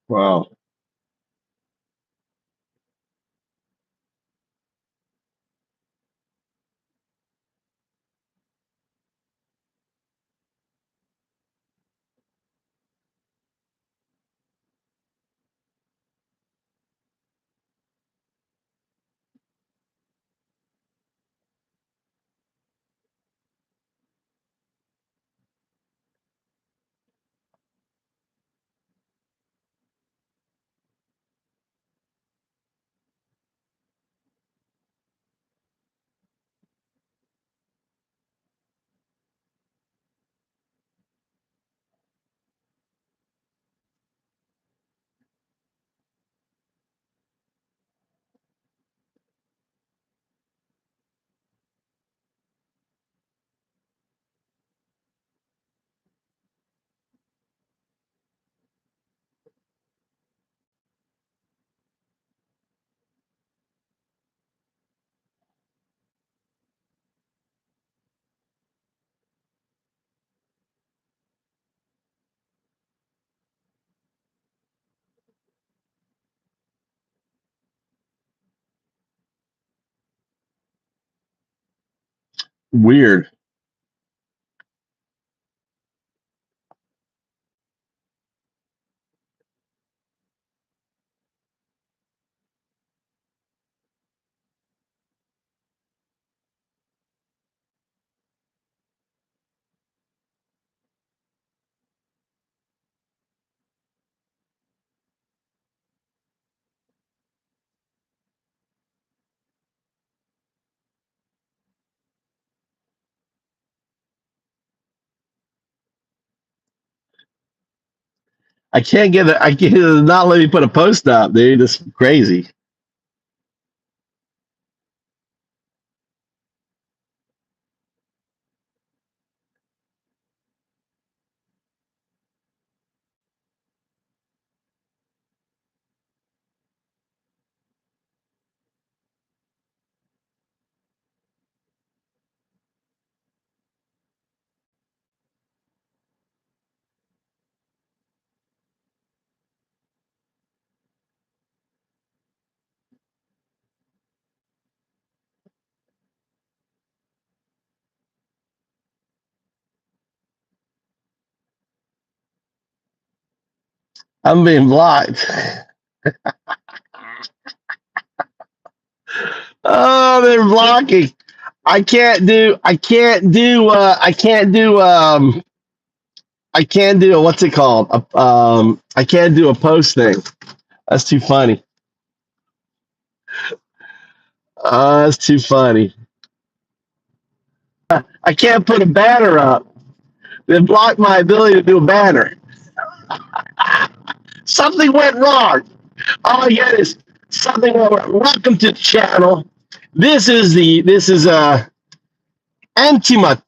Wow. Weird. I can't get it. I can't not let me put a post up, dude. It's crazy. I'm being blocked. Oh, they're blocking. I can't do a, what's it called? I can't do a post thing. That's too funny. That's too funny. I can't put a banner up. They blocked my ability to do a banner. Something went wrong. All I get is something went wrong. Welcome to the channel. This is Antima.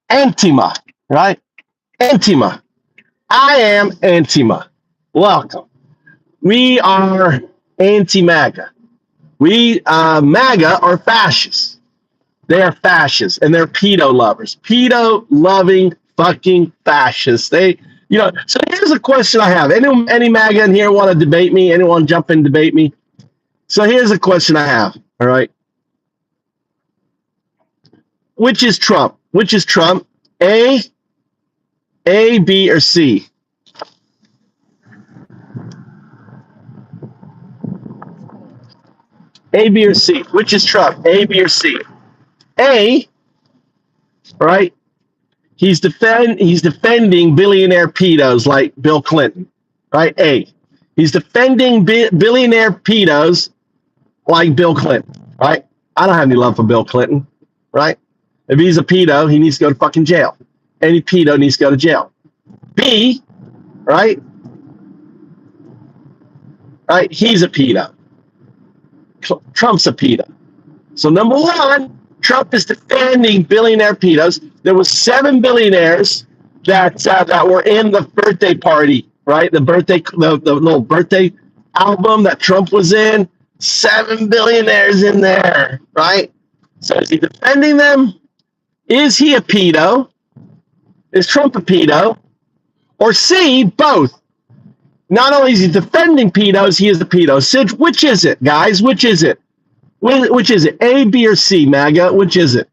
Antima, right? Antima. I am Antima. Welcome. We are anti-MAGA. MAGA are fascists. They are fascists and they're pedo lovers. Pedo loving fucking fascists. So here's a question I have. Any MAGA in here want to debate me? Anyone jump in and debate me? So here's a question I have. All right. Which is Trump? Which is Trump? A, B, or C? A, B, or C? Which is Trump? A, B, or C? A, right? He's defending billionaire pedos like Bill Clinton, right? A. He's defending billionaire pedos like Bill Clinton, right? I don't have any love for Bill Clinton, right? If he's a pedo, he needs to go to fucking jail. Any pedo needs to go to jail. B, right? Right? He's a pedo. Trump's a pedo. So number one, Trump is defending billionaire pedos. There was 7 billionaires that were in the birthday party, right? The little birthday album that Trump was in. 7 billionaires in there, right? So is he defending them? Is he a pedo? Is Trump a pedo? Or C, both? Not only is he defending pedos, he is a pedo. Sid, which is it, guys? Which is it? Which is it? A, B, or C, MAGA? Which is it?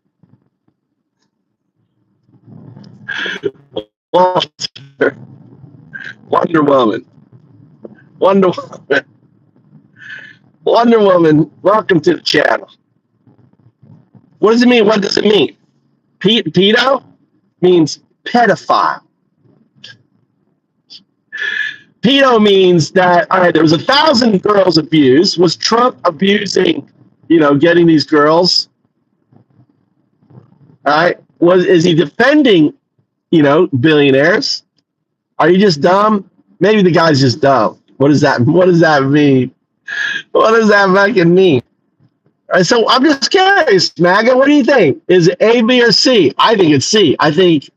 Wonder Woman. Wonder Woman. Wonder Woman, welcome to the channel. What does it mean? What does it mean? Pedo means pedophile. Pedo means that, all right, there was 1,000 girls abused. Was Trump abusing, getting these girls? All right. Is he defending, billionaires? Are you just dumb? Maybe the guy's just dumb. What does that mean? What does that fucking mean? All right, so I'm just curious, MAGA. What do you think? Is it A, B, or C? I think it's C. I think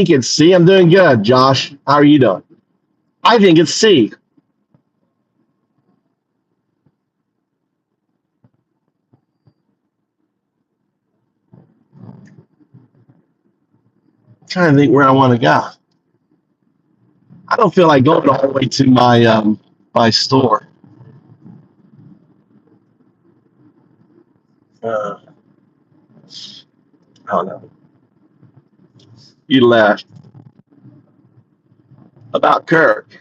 it's C. I'm doing good, Josh. How are you doing? I think it's C. I'm trying to think where I want to go. I don't feel like going all the way to my store. I don't know. You left. About Kirk.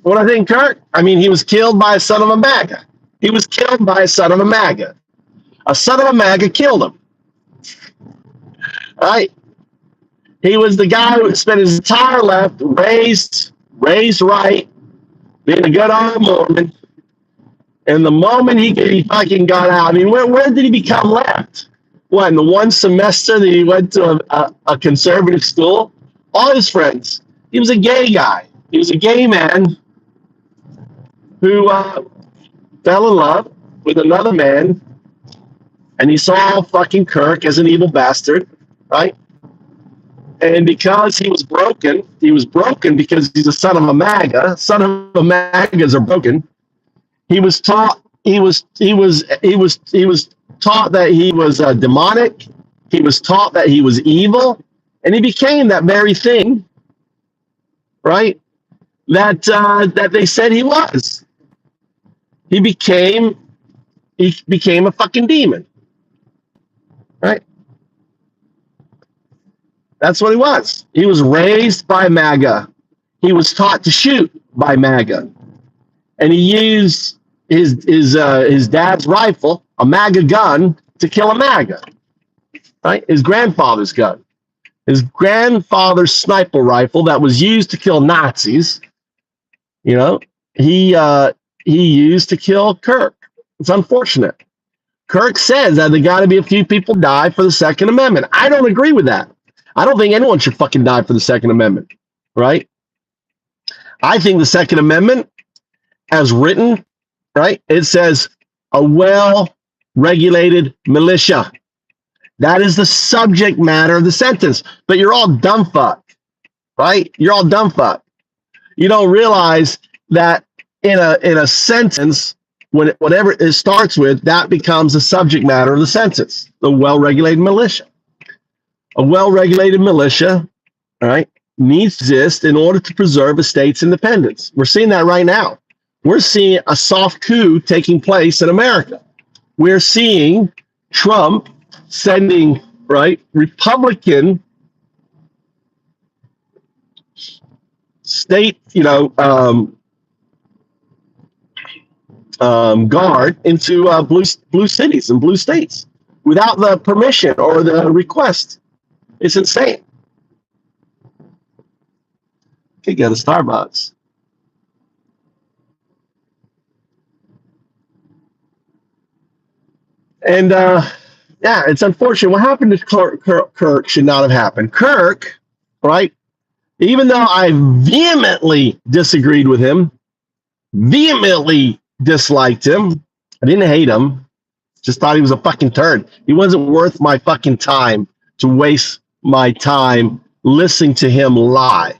What I think, Kirk? I mean, he was killed by a son of a MAGA. He was killed by a son of a MAGA. A son of a MAGA killed him. All right? He was the guy who spent his entire life raised right, being a good old Mormon. And the moment he fucking got out, I mean, where did he become left? What, in the one semester that he went to a conservative school? All his friends. He was a gay guy. He was a gay man who fell in love with another man, and he saw fucking Kirk as an evil bastard, right? And because he was broken because he's a son of a MAGA. Son of a MAGAs are broken. He was taught taught that he was demonic. He was taught that he was evil, and he became that very thing, right? That they said he was. He became a fucking demon, right? That's what he was. He was raised by MAGA. He was taught to shoot by MAGA, and he used his dad's rifle, a MAGA gun, to kill a MAGA. Right? His grandfather's gun, his grandfather's sniper rifle that was used to kill Nazis. He used to kill Kirk. It's unfortunate. Kirk says that there got to be a few people die for the Second Amendment. I don't agree with that. I don't think anyone should fucking die for the Second Amendment, right? I think the Second Amendment, as written, right, it says a well-regulated militia. That is the subject matter of the sentence. But you're all dumb fuck, right? You're all dumb fuck. You don't realize that in a sentence, whatever it starts with, that becomes the subject matter of the sentence. The well-regulated militia. A well-regulated militia, all right, needs to exist in order to preserve a state's independence. We're seeing that right now. We're seeing a soft coup taking place in America. We're seeing Trump sending, right, Republican state, guard into blue cities and blue states without the permission or the request. It's insane. Could go to Starbucks. And yeah, it's unfortunate. What happened to Kirk should not have happened. Kirk, right? Even though I vehemently disagreed with him, vehemently disliked him, I didn't hate him. Just thought he was a fucking turd. He wasn't worth my fucking time to waste my time listening to him lie.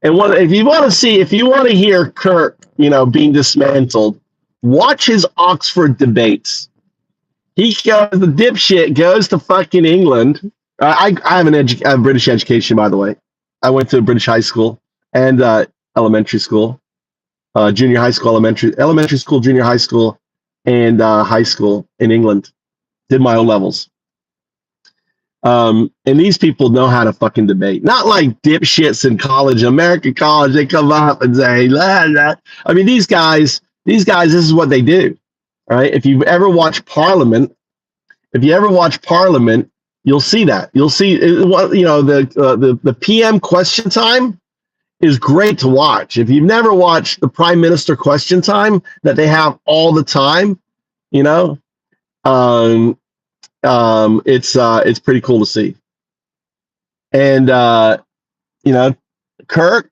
And if you want to hear Kirk, being dismantled, watch his Oxford debates. The dipshit goes to fucking England. I have a British education, by the way. I went to a British high school. and elementary school, junior high school, elementary school, junior high school, and high school in England. Did my O levels. And these people know how to fucking debate. Not like dipshits in college, American college. They come up and say, la, la. I mean, these guys, this is what they do. Right? If you've ever watched Parliament, you'll see that. You'll see, the PM question time is great to watch. If you've never watched the Prime Minister question time that they have all the time, it's pretty cool to see. And Kirk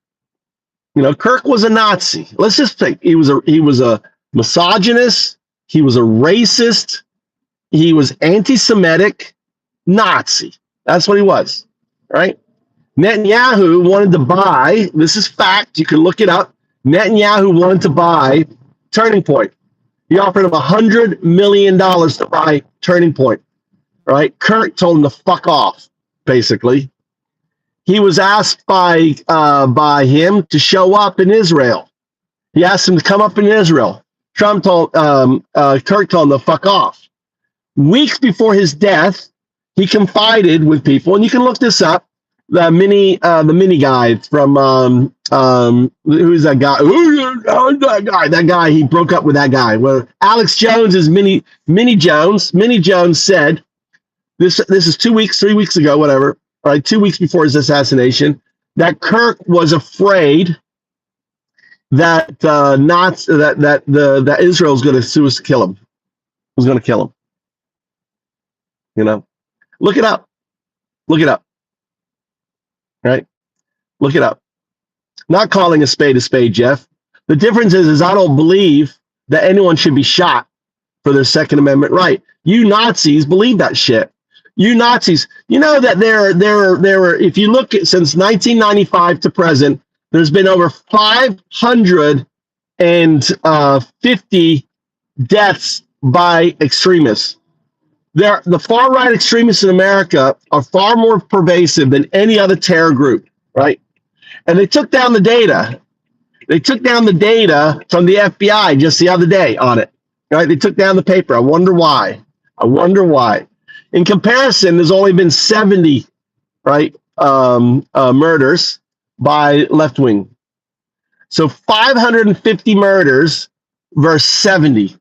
was a Nazi. Let's just think he was a misogynist, he was a racist, he was anti-Semitic Nazi. That's what he was, right? Netanyahu wanted to buy, this is fact, you can look it up. Netanyahu wanted to buy Turning Point. He offered him $100 million to buy Turning Point, right? Kirk told him to fuck off, basically. He was asked by him to show up in Israel. He asked him to come up in Israel. Kirk told him to fuck off. Weeks before his death, he confided with people, and you can look this up. The mini guy from who's that guy? That guy. He broke up with that guy. Well, Alex Jones is Mini Jones. Mini Jones said this is 3 weeks ago, whatever. Right, 2 weeks before his assassination, that Kirk was afraid that that Israel was going to kill him. Was going to kill him. Look it up. Right? Look it up. Not calling a spade, Jeff. The difference is I don't believe that anyone should be shot for their Second Amendment right. You Nazis believe that shit. You Nazis, you know that there were, if you look at since 1995 to present, there's been over 550 deaths by extremists. The far-right extremists in America are far more pervasive than any other terror group, right? And they took down the data. They took down the data from the FBI just the other day on it, right? They took down the paper. I wonder why. In comparison, there's only been 70, right, murders by left wing. So 550 murders versus 70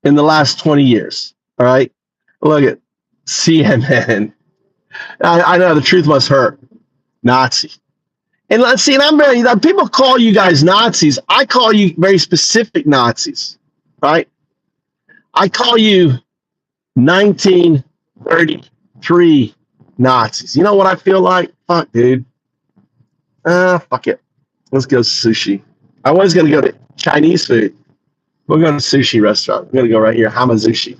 in the last 20 years, all right? Look at CNN. I know the truth must hurt. Nazi. And let's see, and I'm very, people call you guys Nazis. I call you very specific Nazis, right? I call you 1933 Nazis. You know what I feel like? Fuck, dude. Fuck it. Let's go sushi. I was going to go to Chinese food. We're going to sushi restaurant. We're going to go right here. Hamazushi.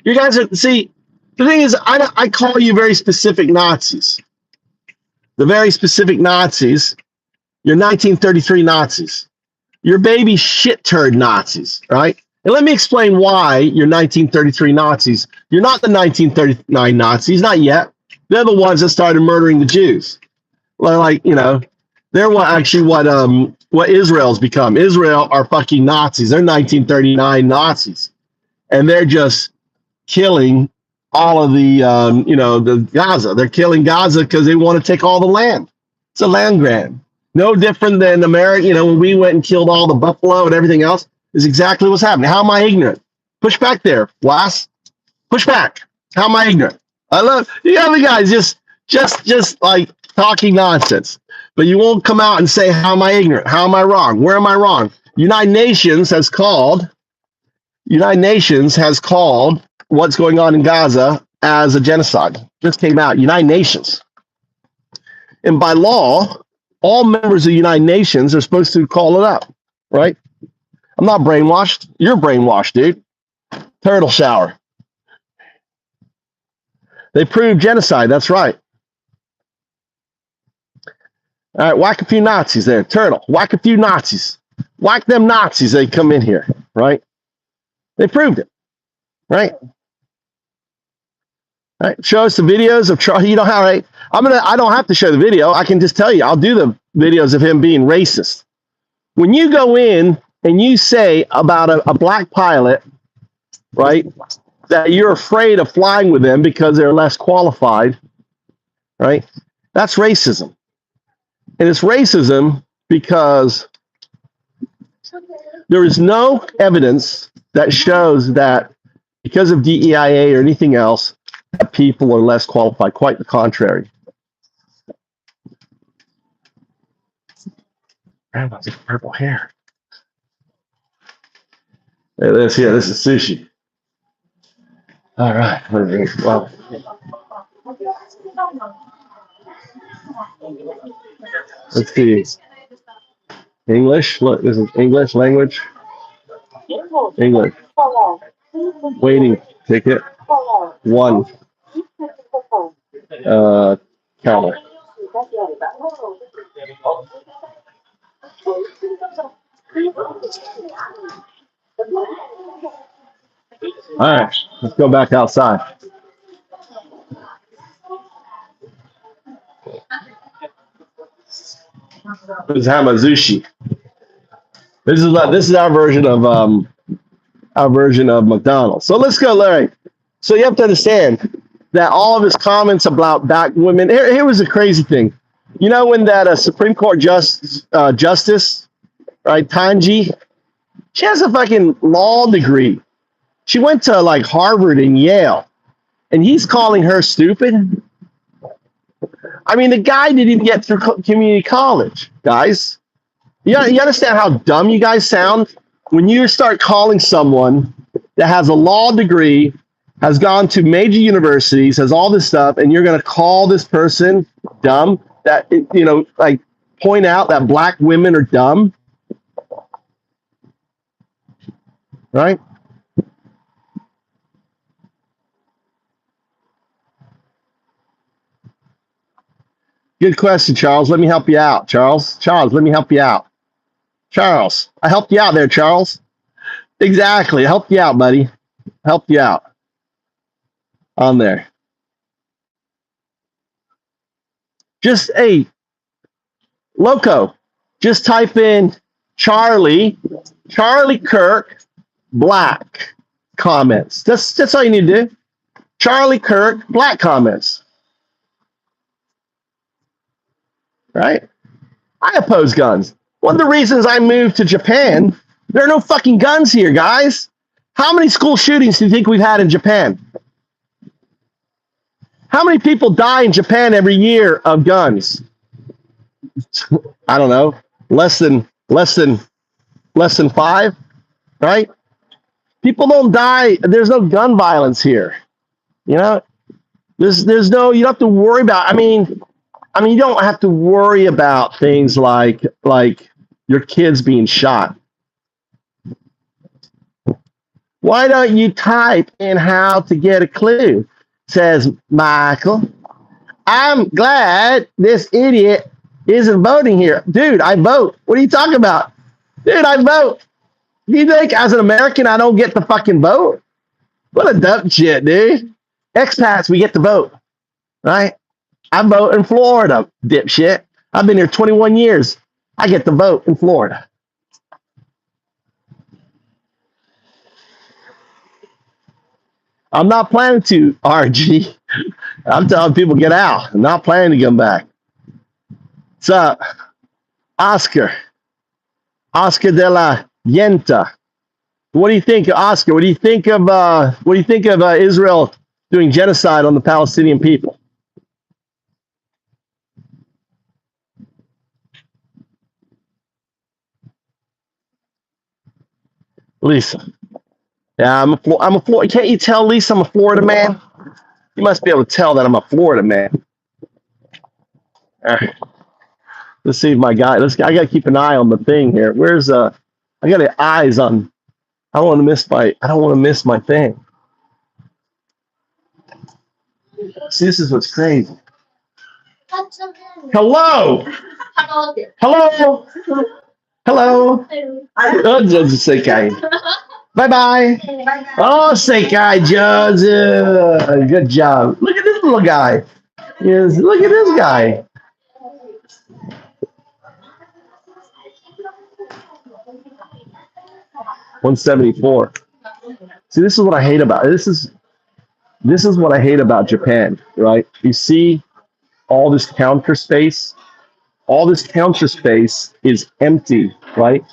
You guys are, see, the thing is, I call you very specific Nazis. The very specific Nazis, you're 1933 Nazis. You're baby shit turd Nazis, right? And let me explain why you're 1933 Nazis. You're not the 1939 Nazis, not yet. They're the ones that started murdering the Jews. Like, they're what Israel's become. Israel are fucking Nazis. They're 1939 Nazis. And they're just killing all of the Gaza. They're killing Gaza because they want to take all the land. It's a land grab. No different than America, when we went and killed all the buffalo and everything else, is exactly what's happening. How am I ignorant? Push back there, Blas. Push back. How am I ignorant? I love you other guys just like talking nonsense. But you won't come out and say, how am I ignorant? How am I wrong? Where am I wrong? United Nations has called what's going on in Gaza as a genocide. Just came out, United Nations. And by law, all members of the United Nations are supposed to call it up, right? I'm not brainwashed. You're brainwashed, dude. Turtle shower. They proved genocide. That's right. All right, whack a few Nazis there. Turtle, whack a few Nazis. Whack them Nazis. They come in here, right? They proved it, right? Right. Show us the videos of Charlie. You know how, right? I don't have to show the video. I can just tell you, I'll do the videos of him being racist. When you go in and you say about a black pilot, right, that you're afraid of flying with them because they're less qualified, right? That's racism. And it's racism because there is no evidence that shows that because of DEIA or anything else, that people are less qualified. Quite the contrary. Grandma's got purple hair. Hey, this here, this is sushi. All right. Well, let's see. English. Look, this is English language. English. Waiting ticket. 1. Counter. All right, let's go back outside. This is Hamazushi. This is our version of McDonald's. So let's go, Larry. So you have to understand that all of his comments about black women. Here was a crazy thing. You know when that Supreme Court justice, right, Tanji, she has a fucking law degree. She went to like Harvard and Yale, and he's calling her stupid. I mean, the guy didn't even get through community college, guys. You understand how dumb you guys sound when you start calling someone that has a law degree, has gone to major universities, has all this stuff, and you're going to call this person dumb? That, you know, like point out that black women are dumb, right? Good question, Charles. Let me help you out, Charles. Charles, let me help you out. Charles, I helped you out there, Charles. Exactly. I helped you out, buddy. Helped you out on there. Just Loco. Just type in Charlie Kirk, black comments. That's all you need to do. Charlie Kirk, black comments. Right? I oppose guns. One of the reasons I moved to Japan, there are no fucking guns here, guys. How many school shootings do you think we've had in Japan? How many people die in Japan every year of guns? I don't know. Less than 5, right? People don't die. There's no gun violence here. You know, there's no. You don't have to worry about. I mean, you don't have to worry about things like your kids being shot. Why don't you type in how to get a clue? Says Michael. I'm glad this idiot isn't voting here. Dude, I vote. What are you talking about? Dude, I vote. Do you think as an American I don't get to fucking vote? What a dumb shit, dude. Expats, we get to vote. Right? I vote in Florida, dipshit. I've been here 21 years. I get to vote in Florida. I'm not planning to, RG. I'm telling people get out. I'm not planning to come back. What's up? Oscar de la Yenta. What do you think, Oscar? What do you think of Israel doing genocide on the Palestinian people? Lisa. Yeah, I'm a Florida. Can't you tell, Lisa, I'm a Florida man? You must be able to tell that I'm a Florida man. All right. Let's see if my guy. I got to keep an eye on the thing here. Where's I got the eyes on. I don't want to miss my thing. See, this is what's crazy. Hello. Hello. Hello. Oh, just say guy. Bye-bye. Oh, say guy, Judge. Good job. Look at this little guy. Is look at this guy. 174. See, this is what I hate about this is what I hate about Japan, right? You see all this counter space. All this counter space is empty, right?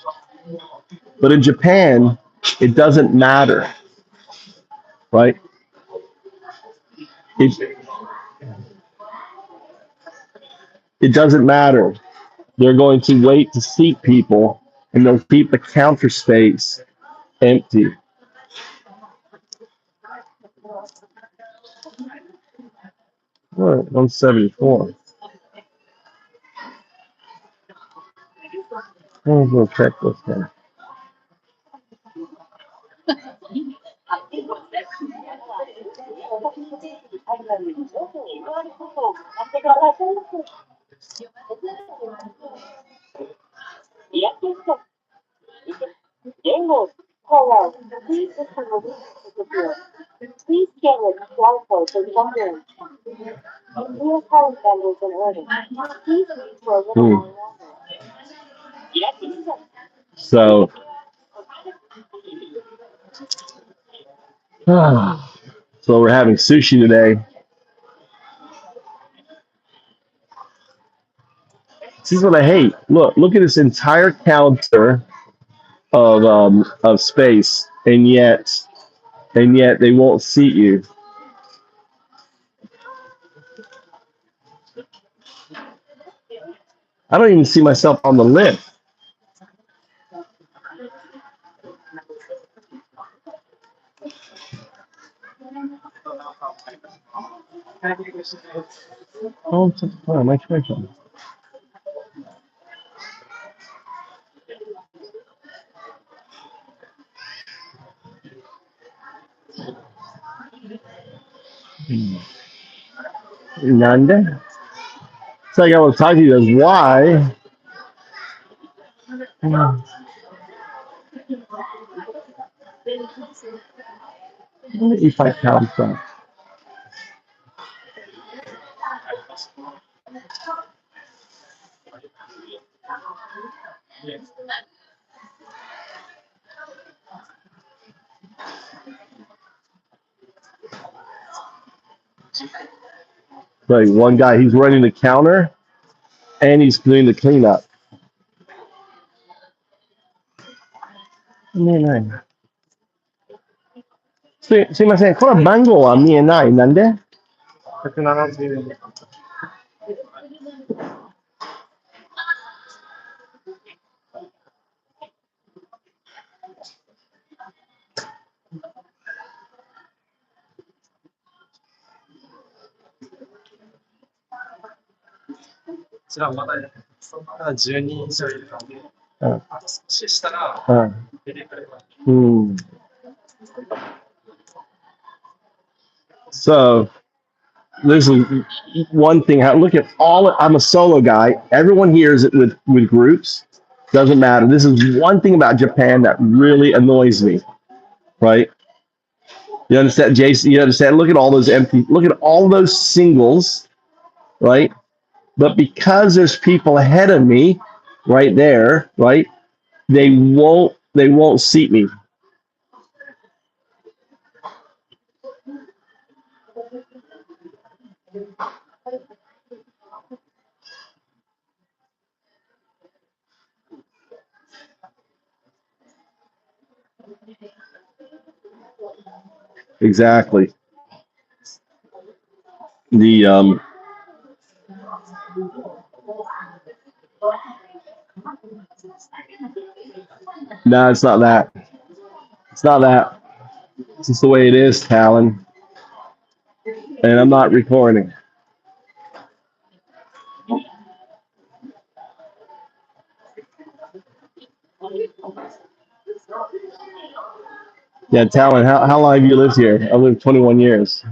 But in Japan, it doesn't matter, right? It, it doesn't matter. They're going to wait to seat people, and they'll keep the counter space empty. What? 174. I'm going to check this thing. Hmm. So, so we're having sushi today. This is what I hate. Look at this entire counter of space, and yet they won't seat you. I don't even see myself on the lift. Oh, my question. Nanda? It's like I was talking to you. Is why? If I count that. Like one guy, he's running the counter and he's doing the cleanup. すいません、これ番号は見えない。なんで？うん。So this is one thing. Look at all. I'm a solo guy. Everyone here is with groups. Doesn't matter. This is one thing about Japan that really annoys me. Right? You understand, Jason? You understand? Look at all those empty. Look at all those singles. Right? But because there's people ahead of me, right there, right? They won't seat me. Exactly. The No, it's not that. It's not that. It's just the way it is, Talon. And I'm not recording. Yeah, Talon, how long have you lived here? I lived 21 years.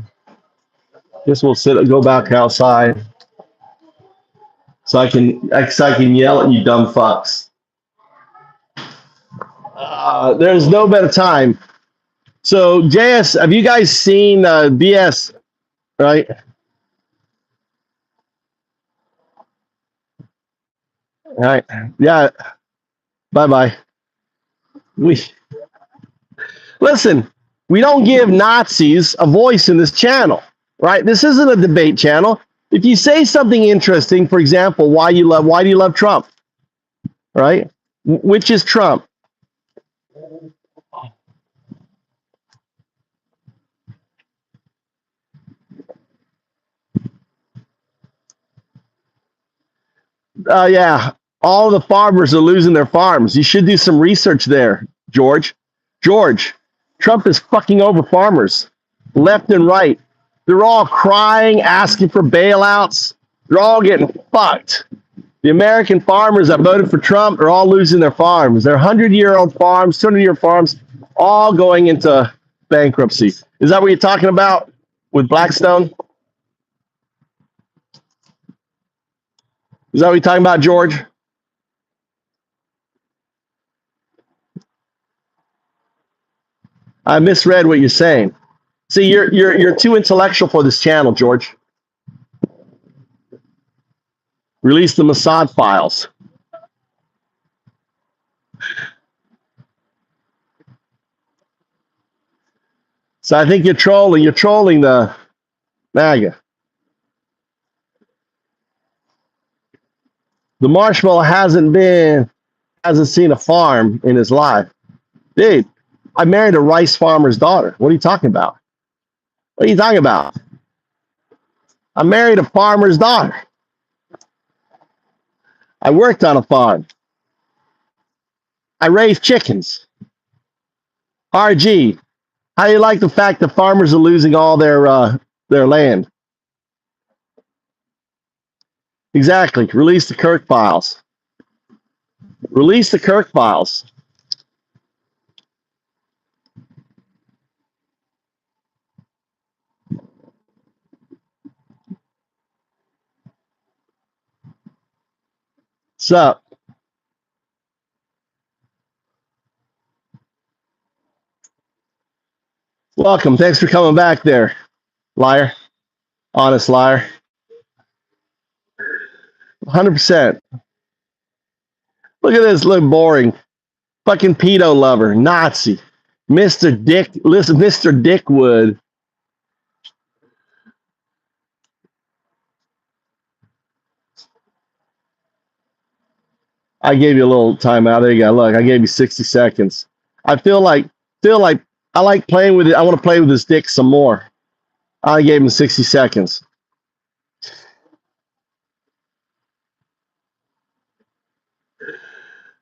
Guess we'll go back outside so I can yell at you dumb fucks. There's no better time. So JS, have you guys seen BS? Right? All right. Yeah. Bye bye. We listen. We don't give Nazis a voice in this channel, right? This isn't a debate channel. If you say something interesting, for example, why do you love Trump, right? Which is Trump? Yeah, all the farmers are losing their farms. You should do some research there, George. George, Trump is fucking over farmers left and right. They're all crying, asking for bailouts. They're all getting fucked. The American farmers that voted for Trump are all losing their farms. They're 100-year-old farms, 200-year farms, all going into bankruptcy. Is that what you're talking about with Blackstone? Is that what you're talking about, George? I misread what you're saying. See, you're too intellectual for this channel, George. Release the Mossad files. So I think you're trolling. You're trolling the MAGA. The marshmallow hasn't seen a farm in his life. Dude, I married a rice farmer's daughter. What are you talking about? What are you talking about? I married a farmer's daughter. I worked on a farm. I raised chickens. RG, how do you like the fact that farmers are losing all their land? Exactly. Release the Kirk files. Release the Kirk files. What's up? Welcome. Thanks for coming back there, liar. Honest liar. 100%. Look at this. Look boring. Fucking pedo lover. Nazi. Mr. Dick. Listen, Mr. Dickwood. I gave you a little timeout. There you go. Look, I gave you 60 seconds. I feel like I like playing with it. I want to play with this dick some more. I gave him 60 seconds.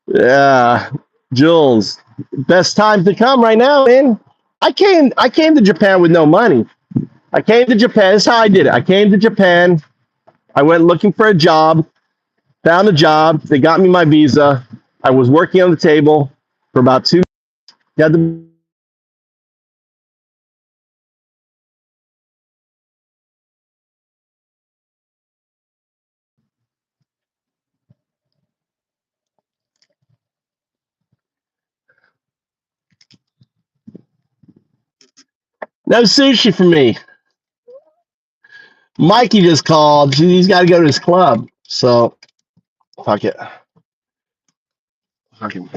Yeah, Jules, best time to come right now, man. I came to Japan with no money. I came to Japan. This is how I did it. I came to Japan. I went looking for a job, found a job. They got me my visa. I was working on the table for about 2 months. Got the no sushi for me. Mikey just called. He's got to go to his club. So fuck it. Fuck him.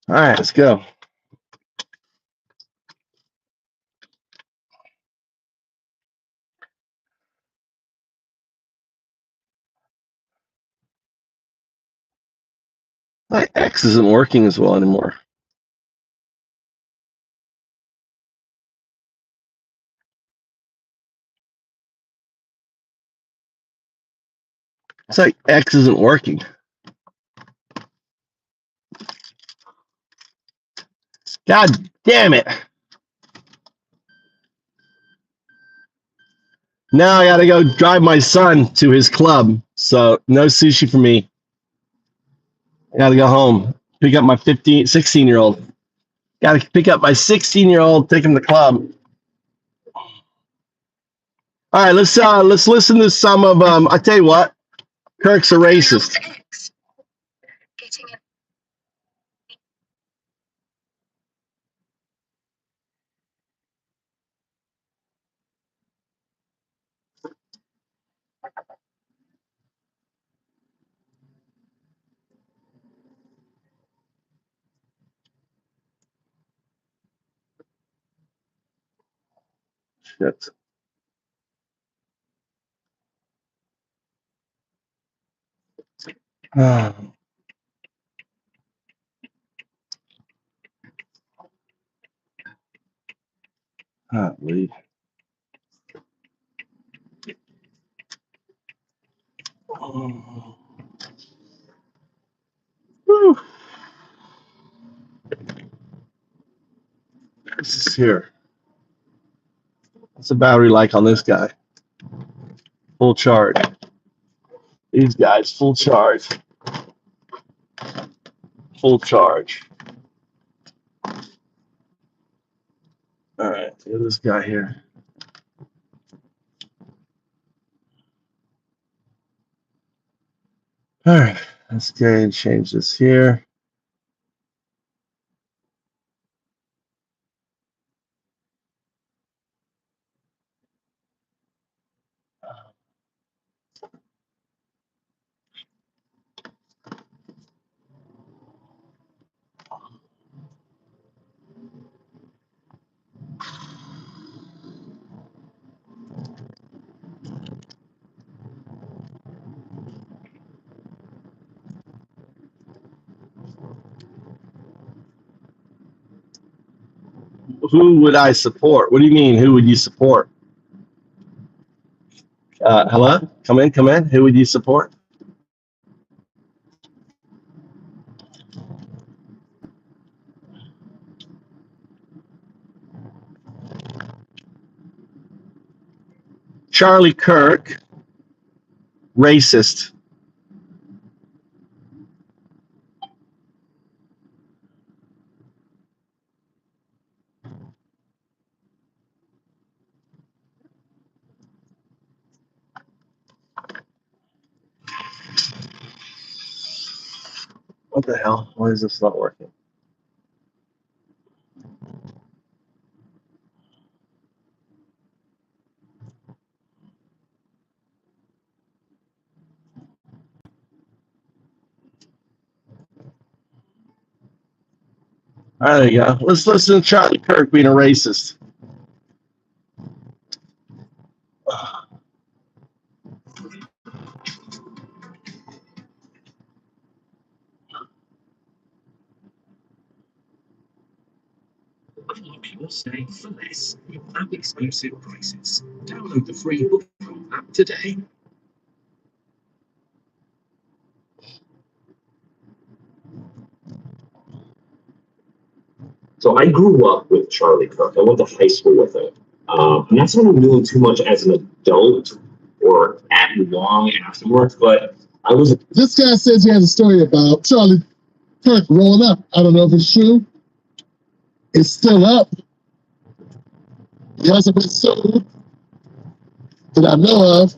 All right, let's go. My X isn't working as well anymore. It's like X isn't working. God damn it. Now I got to go drive my son to his club. So no sushi for me. I got to go home. Pick up my 16-year-old. Got to pick up my 16-year-old, take him to the club. All right, let's listen to some of I tell you what, Kirk's a racist. Shit. Ah. Leave. Whew. This is here. What's the battery like on this guy? Full charge. These guys, full charge. Full charge. All right, look at this guy here. All right, let's go and change this here. Who would I support? What do you mean? Who would you support? Hello? Come in. Who would you support? Charlie Kirk, racist. What the hell? Why is this not working? All right, there you go. Let's listen to Charlie Kirk being a racist. Popular stay for less with app exclusive prices. Download the free book app today. So I grew up with Charlie Kirk. I went to high school with him. And that's not really too much as an adult or at long afterwards, but I was. This guy says he has a story about Charlie Kirk growing up. I don't know if it's true. It's still up. He hasn't been sued that I know of.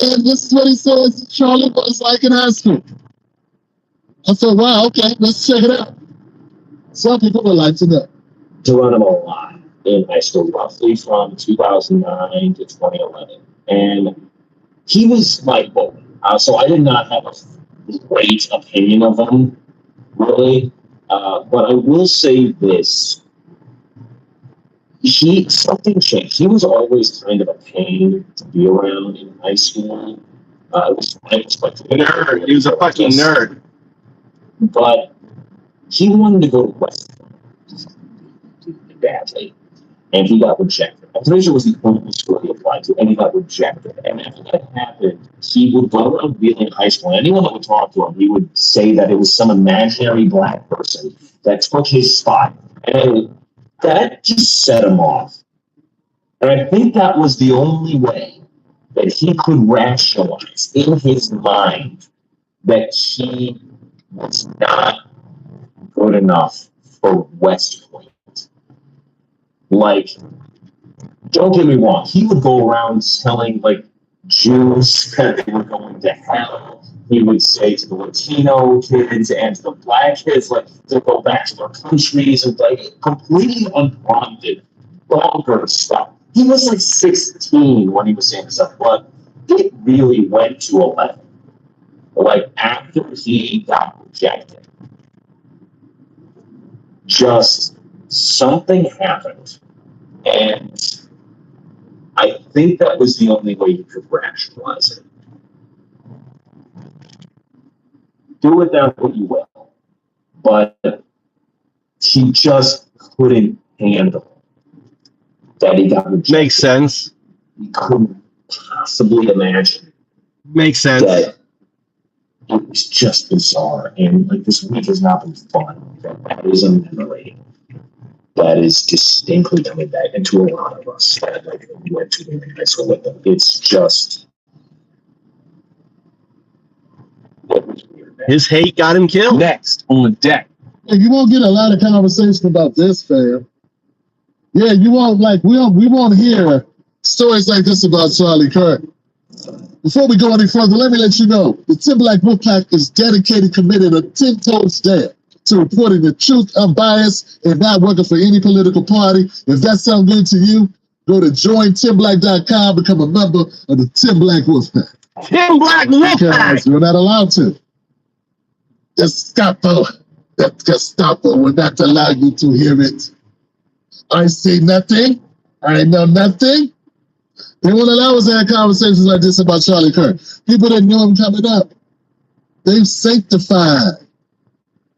And this is what he says Charlie was like in high school. I said, wow, okay, let's check it out. Some people would like to know. To run him a lot in high school, roughly from 2009 to 2011. And he was like, so I did not have a great opinion of him, really. But I will say this. Something changed. He was always kind of a pain to be around in high school. It was quite Nerd. He was a fucking nerd. But he wanted to go to West badly, and he got rejected. I'm pretty sure it was the only school he applied to, and he got rejected. And after that happened, he would go around being in high school. Anyone that would talk to him, he would say that it was some imaginary black person that took his spot. And that just set him off. And I think that was the only way that he could rationalize in his mind that he was not good enough for West Point. Like, don't get me wrong, he would go around telling, like, Jews that they were going to hell. He would say to the Latino kids and to the black kids, like, to go back to their countries, and, like, completely unprompted, bonkers stuff. He was, like, 16 when he was saying this stuff, but it really went to 11. Like, after he got rejected, just something happened, and I think that was the only way you could rationalize it. Do it now what you will. But he just couldn't handle that he got rejected. Makes sense. He couldn't possibly imagine Makes sense. that it was just bizarre. And like this week has not been fun. That is a memory that is distinctly coming back into a lot of us that like went to the high school with them. It's just it was weird, man. His hate got him killed. Next on deck. Yeah, you won't get a lot of conversation about this, fam. Yeah, you won't we won't hear stories like this about Charlie Kirk. Before we go any further, let me let you know the Timberlake Wolfpack is dedicated, committed, and 10 toes down to reporting the truth, unbiased, and not working for any political party. If that sounds good to you, go to jointimberlake.com, become a member of the Timberlake Wolfpack. Timberlake Wolfpack. Because we're not allowed to. Gestapo will not allow you to hear it. I say nothing. I know nothing. They won't allow us to have conversations like this about Charlie Kirk. People that know him coming up, they've sanctified.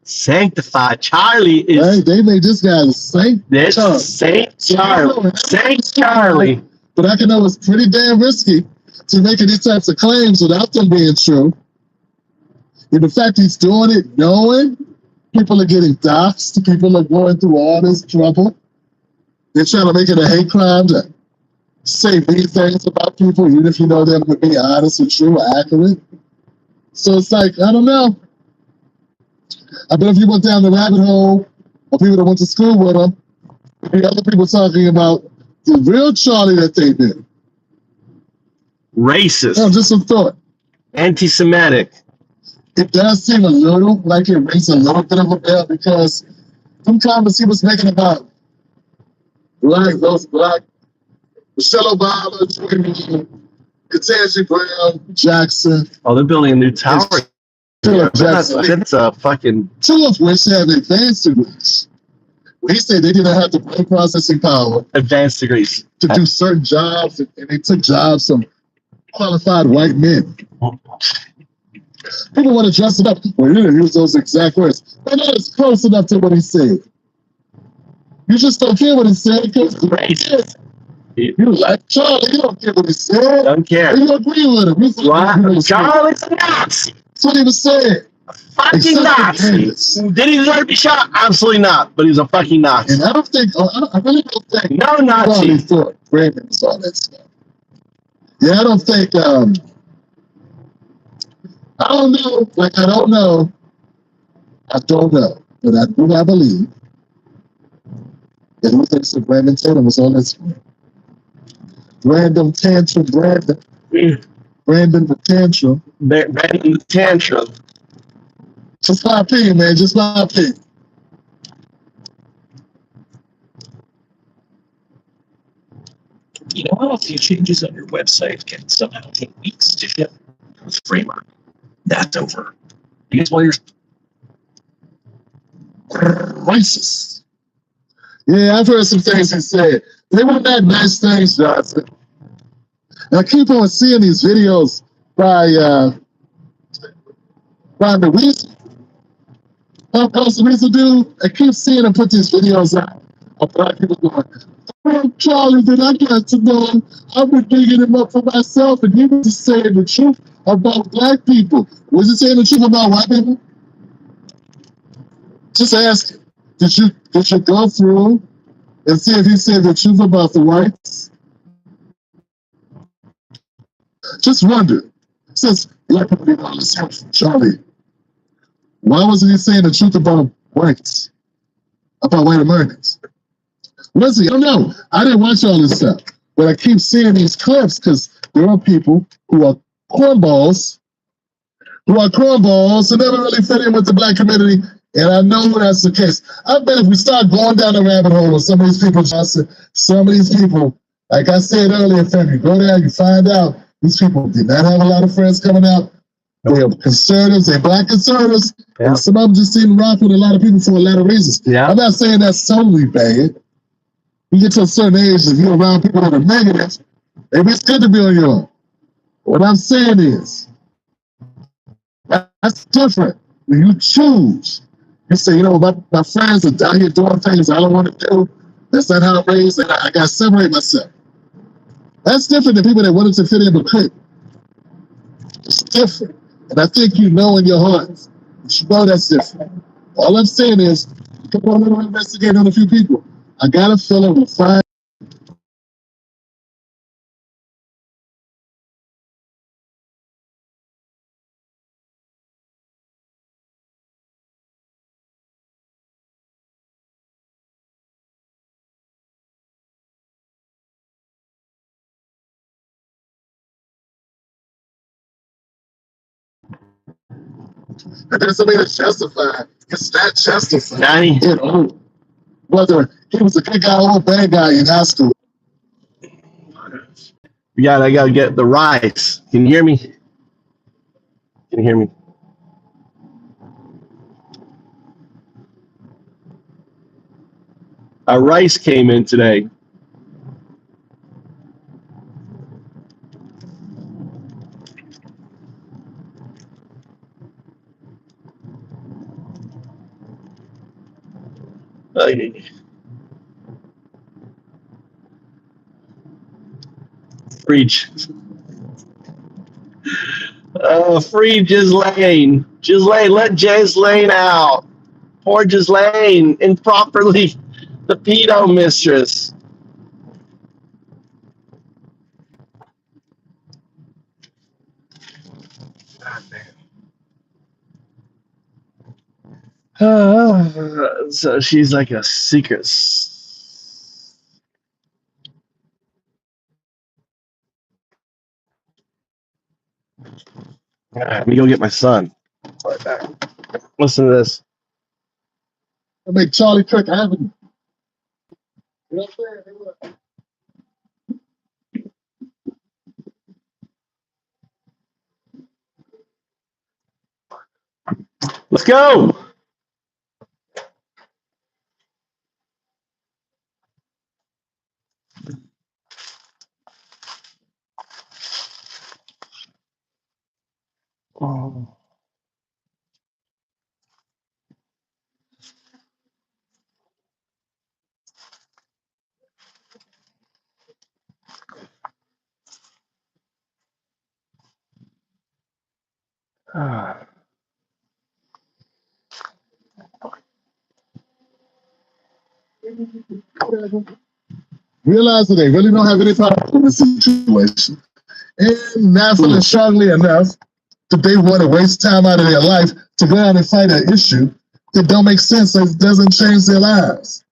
Sanctified. Charlie is. Right? They made this guy a saint. This Saint Charlie. Saint Charlie. But I can know it's pretty damn risky to making these types of claims without them being true. And the fact he's doing it knowing people are getting doxxed, people are going through all this trouble. They're trying to make it a hate crime to say mean things about people, even if you know them to be honest and true or accurate. So it's like, I don't know. I bet if you went down the rabbit hole of people that went to school with him, there'd be other people talking about the real Charlie that they knew. Racist. No, just some thought. Anti-Semitic. It does seem a little like it rings a little bit of a bell because some comments he was making about those black Michelle Obama, Ketanji Brown, Jackson. Oh, they're building a new tower. That's a fucking. Two of which have advanced degrees. He said they didn't have the brain processing power Advanced degrees. to do certain jobs, and they took jobs from qualified white men. People want to dress it up. Well, you didn't use those exact words. But that is close enough to what he said. You just don't care what he said because Racist. you like Charlie. You don't care what he said. Don't care. You agree with him. You Wow. Charlie's a Nazi. That's what he was saying. Fucking Except Nazi. for Did he deserve to be shot? Absolutely not. But he's a fucking Nazi. And I don't think, I really don't think No Charlie Nazi. thought Brandon was all that stuff. Yeah, I don't think, I don't know. Like, I don't know. But I do not believe that he thinks that Brandon Tatum was all that stuff. Random tantrum, Brandon the tantrum. Brandon the tantrum. Just my opinion, man. Just my opinion. You know how a few changes on your website can somehow take weeks to ship? With Framer. That's over. Because while you're Racist. Yeah, I've heard some things he said. They were not nice things, Johnson. And I keep on seeing these videos by the Weasel. How's the Weasel dude? I keep seeing him put these videos out of black people going, oh, Charlie, did I got to know him? I've been digging him up for myself, and he was just saying the truth about black people. Was he saying the truth about white people? Just ask him. Did you go through and see if he said the truth about the whites? Just wonder, since black people didn't want to listen to Charlie, why wasn't he saying the truth about whites, about white Americans? Was he? I don't know. I didn't watch all this stuff, but I keep seeing these clips because there are people who are cornballs, who never really fit in with the black community. And I know that's the case. I bet if we start going down the rabbit hole with some of these people, Johnson, some of these people, like I said earlier, Fem, you go down, you find out these people did not have a lot of friends coming out. They're conservatives, they're black conservatives. Yeah. And some of them just seem to rock with a lot of people for a lot of reasons. Yeah. I'm not saying that's totally bad. You get to a certain age, if you're around people that are negative, Maybe it's good to be on your own. What I'm saying is, that's different. When you choose, you say, you know, my friends are down here doing things I don't want to do. That's not how I'm raised, and I got to separate myself. That's different than people that wanted to fit in but couldn't. It's different. And I think you know in your heart, you know that's different. All I'm saying is, come on, let me investigate on a few people. I got a feeling we'll find. And there's something that's justified. It's not justified. Johnny, You know, whether he was a good guy or a bad guy in high school. I gotta get the rice. Can you hear me? Can you hear me? Rice came in today. Preach. Free Ghislaine. Ghislaine, let Ghislaine out. Poor Ghislaine, improperly the pedo mistress. So she's like a secret. Let me go get my son. Listen to this. I make Charlie Kirk Avenue. You know what I'm saying? Let's go. Oh. Ah. Realize that they really don't have any power in this situation. And naturally, strongly enough, that they want to waste time out of their life to go out and fight an issue that don't make sense, that doesn't change their lives.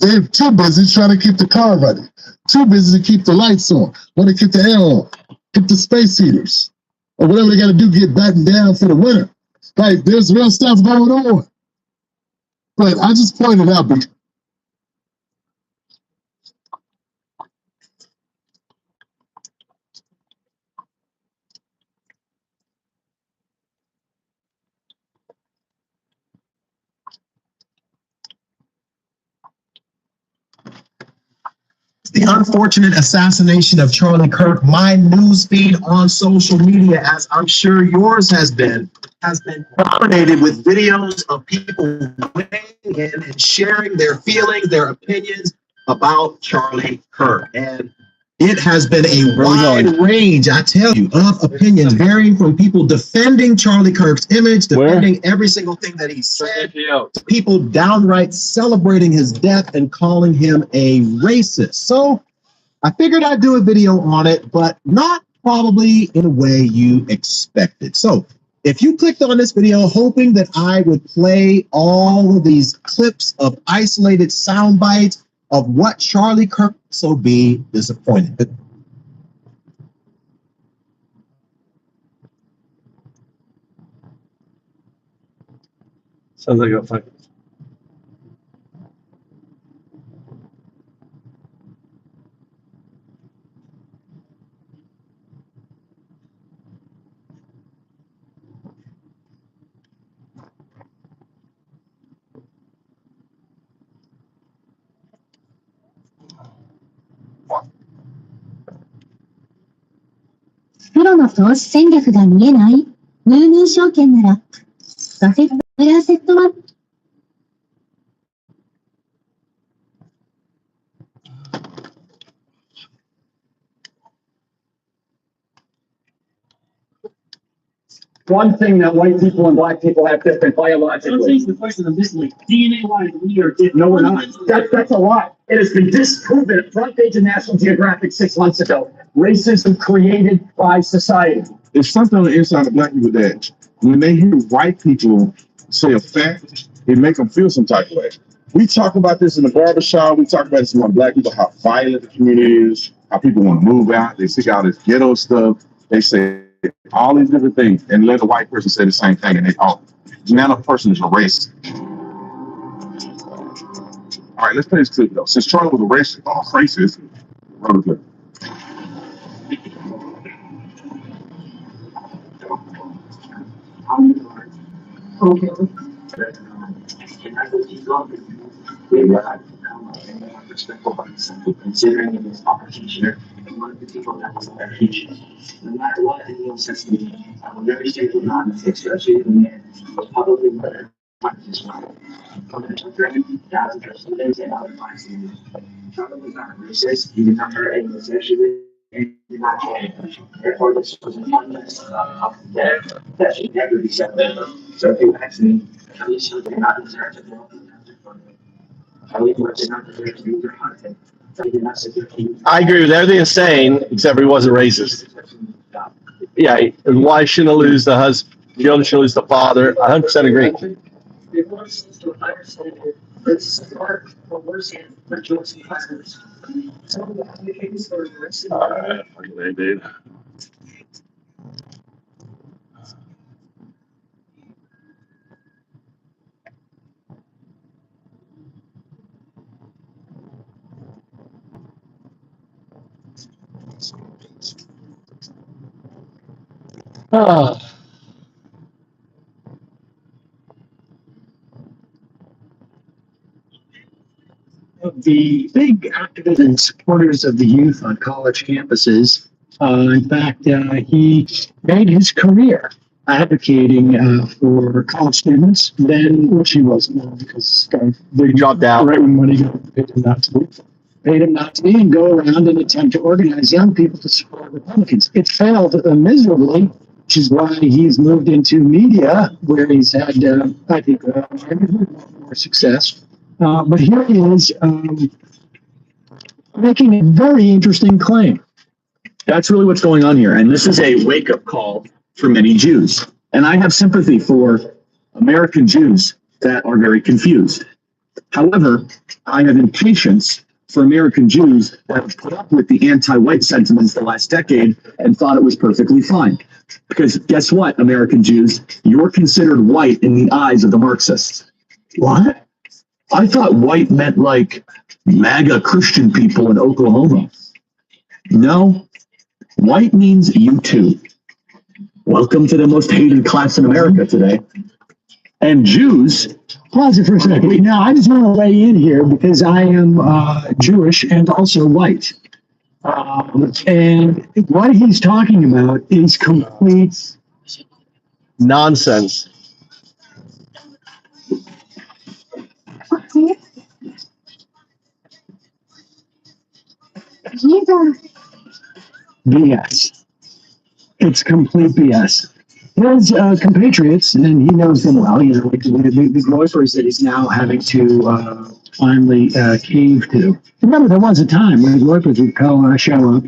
They're too busy trying to keep the car running, too busy to keep the lights on, want to keep the air on, keep the space heaters, or whatever they got to do, get battened down for the winter. Like, there's real stuff going on. But I just pointed out, but the unfortunate assassination of Charlie Kirk, my news feed on social media, as I'm sure yours has been dominated with videos of people weighing in and sharing their feelings, their opinions about Charlie Kirk. And it has been a wide range, I tell you, of opinions varying from people defending Charlie Kirk's image, defending every single thing that he said, to people downright celebrating his death and calling him a racist. So I figured I'd do a video on it, but not probably in a way you expected. So if you clicked on this video hoping that I would play all of these clips of isolated sound bites of what Charlie Kirk, so be disappointed. Sounds like a fucking. ロの投資戦略が見えない？ムーミン証券なら、バフェットブラセットはOne thing that white people and black people have different biologically. The question of this, like DNA-wise, we are different. No, we're not. That's a lie. It has been disproven at front page of National Geographic 6 months ago. Racism created by society. There's something on the inside of black people that when they hear white people say a fact, it make them feel some type of way. We talk about this in the barbershop. We talk about this among black people, how violent the community is, how people want to move out. They seek out this ghetto stuff. They say all these different things, and let a white person say the same thing, and they now the person is a racist. All right, let's play this clip though. Since Charlie was a racist, roll the clip. Considering it is our teacher, and one of the people that is our teacher. No matter what anyone says to me, I will never say to not, especially the man, was probably better. This one. From the children, that's the students and other minds. Charlie was not racist, he did not hurt anyone sexually, and he did not change. Therefore, this was an oneness of that should never be said. So if you ask me, Charlie should not deserve to go. Charlie did not deserve to be your content. I agree with everything he's saying, except he wasn't racist. Yeah, and why shouldn't I lose the husband? You know, shouldn't lose the father. 100% agree. Dude. The big activists and supporters of the youth on college campuses, in fact, he made his career advocating for college students, which he wasn't, because He dropped out. right when money got paid him not to be, and go around and attempt to organize young people to support Republicans. It failed miserably, which is why he's moved into media, where he's had, I think, more success. But here he is making a very interesting claim. That's really what's going on here. And this is a wake-up call for many Jews. And I have sympathy for American Jews that are very confused. However, I have impatience for American Jews that have put up with the anti-white sentiments the last decade and thought it was perfectly fine. Because guess what, American Jews? You're considered white in the eyes of the Marxists. What? I thought white meant like MAGA Christian people in Oklahoma. No, white means you too. Welcome to the most hated class in America today. And Jews, pause it for a second. Now, I just want to weigh in here because I am Jewish and also white. And what he's talking about is complete Nonsense. BS. It's complete BS. His compatriots, and he knows them well, you know, like the groypers that he's now having to finally cave to. Remember, there was a time when the groypers would show up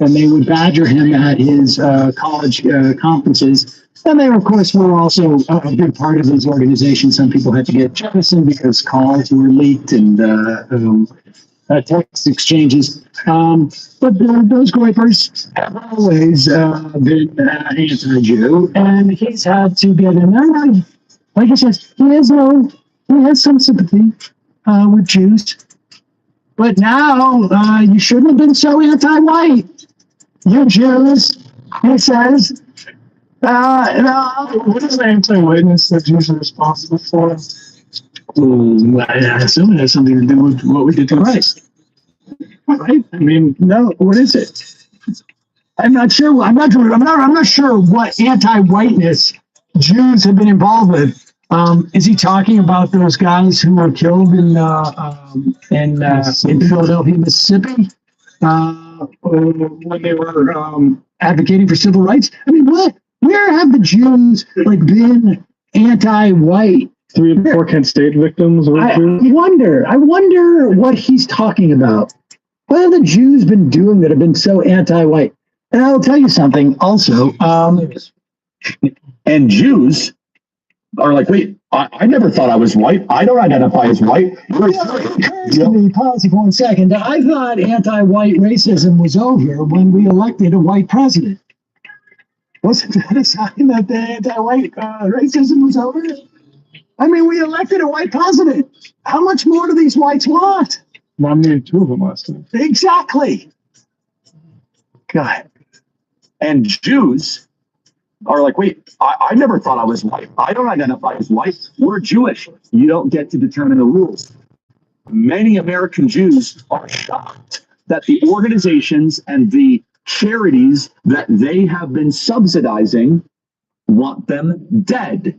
and they would badger him at his college conferences. And they, of course, were also a big part of his organization. Some people had to get jettisoned because calls were leaked and text exchanges. But those groypers have always been anti-Jew, and he's had to get in there. Like I said, he has some sympathy with Jews. But now you shouldn't have been so anti-white. You Jews, he says. What is the anti-whiteness that Jews are responsible for? I assume it has something to do with what we did to Christ. Right? I mean, no, what is it? I'm not sure. I'm not sure what anti-whiteness Jews have been involved with. Is he talking about those guys who were killed in Philadelphia, Mississippi, when they were advocating for civil rights? I mean, what? Where have the Jews been anti-white? 3 of 4 Kent State victims were Jews. I wonder what he's talking about. What have the Jews been doing that have been so anti-white? And I'll tell you something also. And Jews are like, wait, I never thought I was white. I don't identify as white. Pause for 1 second. I thought anti-white racism was over when we elected a white president. Wasn't that a sign that the anti-white racism was over? I mean, we elected a white president. How much more do these whites want? Nominated 2 of them last time. Exactly. God. And Jews are like, wait, I never thought I was white. I don't identify as white. We're Jewish. You don't get to determine the rules. Many American Jews are shocked that the organizations and the charities that they have been subsidizing want them dead.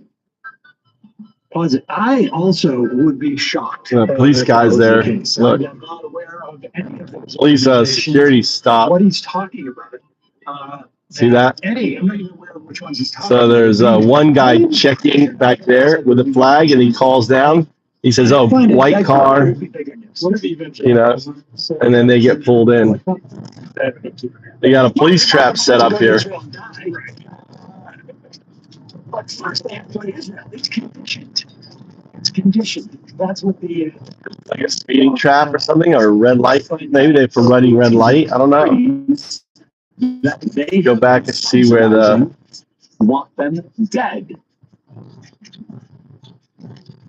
I also would be shocked. Police guys there. Look. I'm not aware of any of those Police security stop. what he's talking about. See that? Any, I'm not even aware of which ones he's talking So there's one guy checking back there with a flag, and he calls down. He says, "Oh, white car," you know, and then they get pulled in. They got a police trap set up here. But first they have to go to Israel. It's conditioned. It's conditioned. That's what the Like a speeding trap or something, or a red light. Maybe they're for running red light. I don't know. That they Go back and see where the want them dead.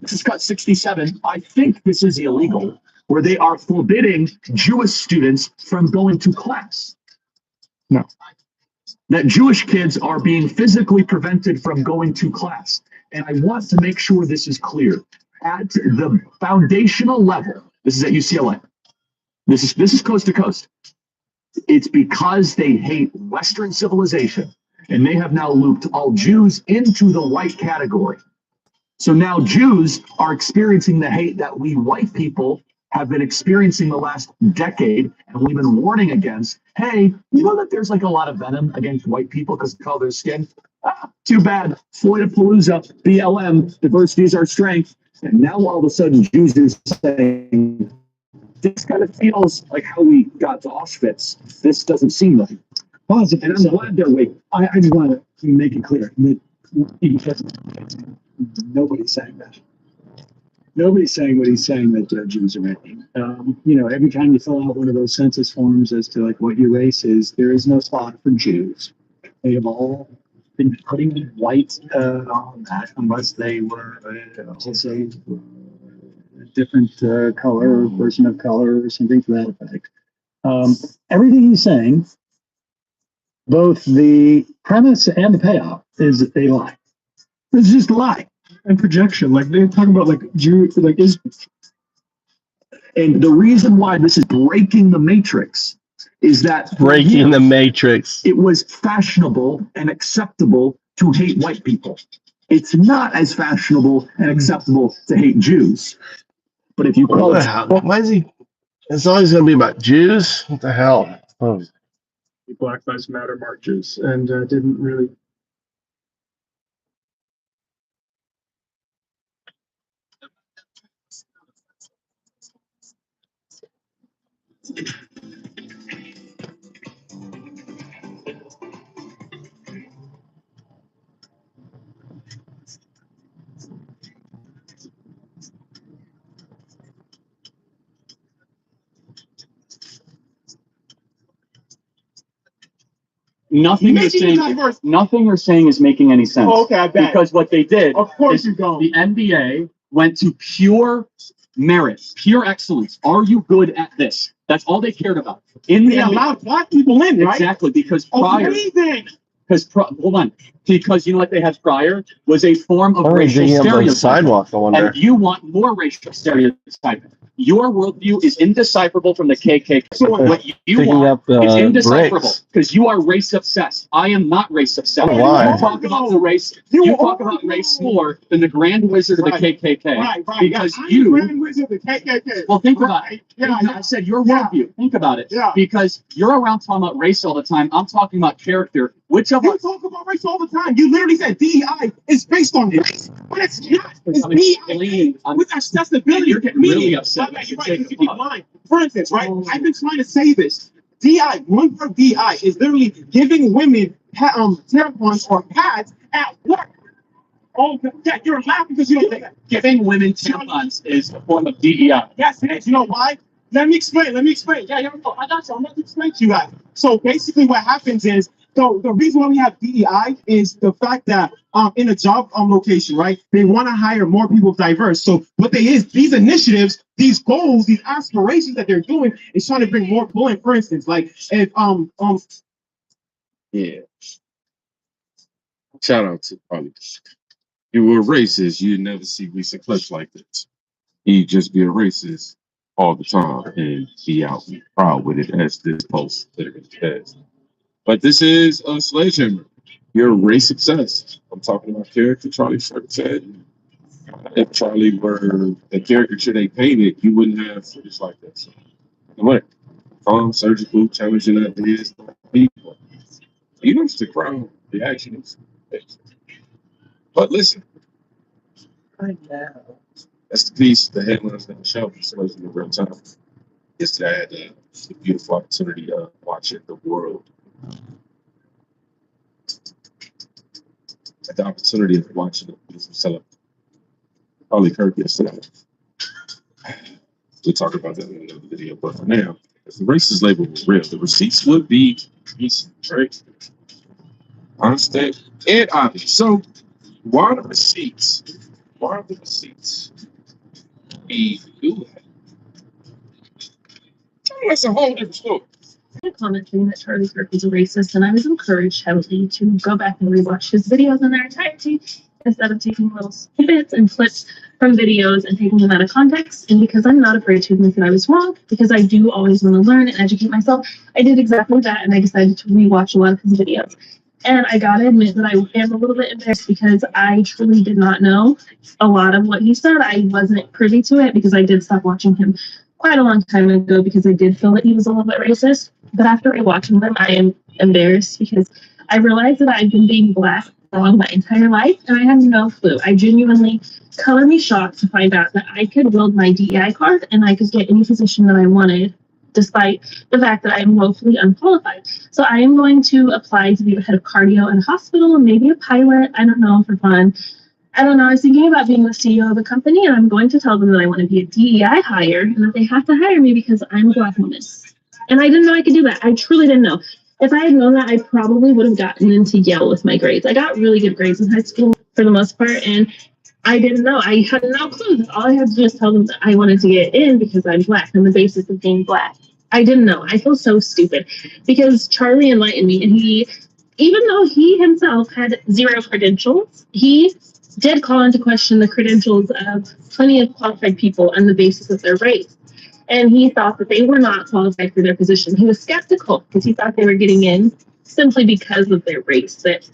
This is cut 67. I think this is illegal, where they are forbidding Jewish students from going to class. No. That Jewish kids are being physically prevented from going to class. And I want to make sure this is clear. At the foundational level, this is at UCLA. This is coast to coast. It's because they hate Western civilization, and they have now looped all Jews into the white category. So now Jews are experiencing the hate that we white people have been experiencing the last decade, and we've been warning against. Hey, you know that there's like a lot of venom against white people because of the color of their skin? Too bad. Floydapalooza, BLM, diversity is our strength. And now all of a sudden Jews are saying, this kind of feels like how we got to Auschwitz. This doesn't seem like. positive. And I'm glad they're waiting. I just want to make it clear that nobody's saying that. Nobody's saying what he's saying that Jews are making. Every time you fill out one of those census forms as to like what your race is, there is no spot for Jews. They have all been putting white on that unless they were, let's say, a different color or person of color or something to that effect. Everything he's saying, both the premise and the payoff, is a lie. It's just a lie. And projection, like they're talking about like Jew, like is. And the reason why this is breaking the matrix is that breaking the matrix. It was fashionable and acceptable to hate white people. It's not as fashionable and acceptable to hate Jews. But if you call it, Why is he? It's always going to be about Jews. What the hell? Oh. Black Lives Matter marches and didn't really. nothing you're saying is making any sense. Oh, okay, I bet. Because what they did, Of course you don't. the NBA went to pure merit, pure excellence. Are you good at this? That's all they cared about. In the They allowed black people in, right? Exactly, because prior, Amazing. hold on, because you know what they had prior was a form of Oh, racial digging up the stereotyping. sidewalk, I wonder. And you want more racial stereotyping. Your worldview is indecipherable from the KKK. So what you Picking are up the is indecipherable bricks. because you are race obsessed. I am not race obsessed. Why? You talk about the race. You talk about race more than the Grand Wizard of the KKK. Right. Because I'm you. the Grand Wizard of the KKK. Well, think about it. Yeah, I said your worldview. Think about it. Yeah. Because you're around talking about race all the time. I'm talking about character. Which of You us? talk about race all the time. You literally said DEI is based on race, but it's not. It's DEI with accessibility. You're getting really upset. Right, you're right. You keep lying. For instance, right? I've been trying to say this. DEI, one part of DEI is literally giving women tampons or pads at work. Oh, yeah, you're laughing because you don't think that. Giving women tampons is a form of DEI. Yes, it is. You know why? Let me explain. Yeah, here we go. I got you. I'm going to explain to you guys. So basically what happens is, the reason why we have DEI is the fact that in a job location, right, they want to hire more people diverse. So what these initiatives, these goals, these aspirations that they're doing is trying to bring more people in. For instance, like if Yeah. Shout out to probably. If you were racist, you'd never see recent clips like this. He'd just be a racist all the time and be out and proud with it, as this post literally says. But this is a sledgehammer. You're race obsessed. I'm talking about character Charlie Kirk said. If Charlie were the caricature they painted, you wouldn't have footage like that. So, what? Calm, surgical, challenging ideas, people. You don't stick around. The action is. But listen, that's the piece, the headlines that Michelle was in the real time. Yesterday, I had the beautiful opportunity of watching the world. Had the opportunity of watching the beautiful setup. Charlie Kirk yesterday. We'll talk about that in another video. But for now, if the racist label was real, the receipts would be decent, right? Honest and obvious. So, why are the receipts? We do that. That's a whole different story. Commenting that Charlie Kirk was a racist, and I was encouraged heavily to go back and rewatch his videos in their entirety instead of taking little snippets and clips from videos and taking them out of context. And because I'm not afraid to admit that I was wrong, because I do always want to learn and educate myself, I did exactly that, and I decided to rewatch a lot of his videos. And I gotta admit that I am a little bit embarrassed because I truly did not know a lot of what he said. I wasn't privy to it because I did stop watching him quite a long time ago because I did feel that he was a little bit racist. But after rewatching them, I am embarrassed because I realized that I've been being black wrong my entire life and I had no clue. I genuinely color me shocked to find out that I could wield my DEI card and I could get any position that I wanted, despite the fact that I am woefully unqualified. So I am going to apply to be the head of cardio in a hospital and maybe a pilot. I don't know, for fun. I don't know. I was thinking about being the CEO of a company, and I'm going to tell them that I want to be a DEI hire and that they have to hire me because I'm a Black woman. And I didn't know I could do that. I truly didn't know. If I had known that, I probably would have gotten into Yale with my grades. I got really good grades in high school for the most part, and I didn't know. I had no clue. All I had to do was tell them that I wanted to get in because I'm Black on the basis of being Black. I didn't know. I feel so stupid because Charlie enlightened me, and he, even though he himself had zero credentials, he did call into question the credentials of plenty of qualified people on the basis of their race. And he thought that they were not qualified for their position. He was skeptical because he thought they were getting in simply because of their race. That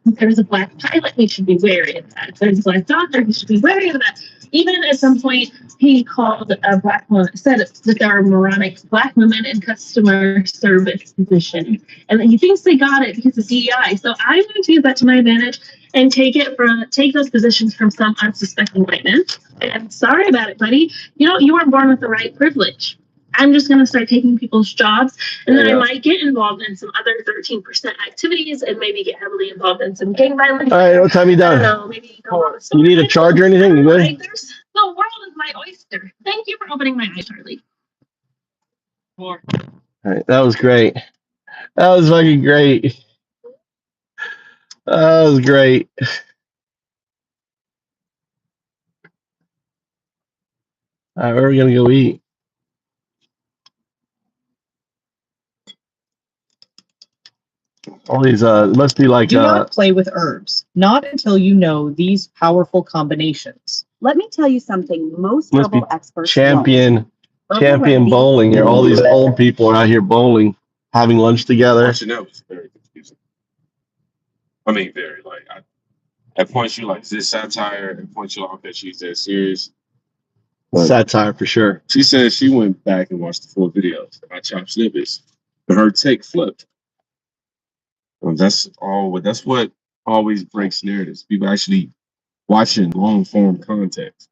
if there's a Black pilot, he should be wary of that. If there's a Black doctor, he should be wary of that. Even at some point, he called a Black woman, said that there are moronic Black women in customer service positions, and that he thinks they got it because of DEI. So I'm going to use that to my advantage and take those positions from some unsuspecting white men. And sorry about it, buddy. You weren't born with the right privilege. I'm just going to start taking people's jobs, and then I might get involved in some other 13% activities and maybe get heavily involved in some gang violence. All right, what time you done? I don't know, maybe You need a charger or anything? You good? The world is my oyster. Thank you for opening my eyes, Charlie. All right, that was great. That was fucking great. That was great. All right, where are we gonna go eat? All these it must be like Do not play with herbs, not until you know these powerful combinations. Let me tell you something most Must be herbal experts champion remedy- bowling here. All these old people are out here bowling, having lunch together. Watching that was very confusing. I mean, very like at points you like, is this satire? At points you like, okay, she's that serious. But Satire for sure. she said she went back and watched the full videos. I chopped snippets, but her take flipped. That's what always breaks narratives. People actually watching long form context.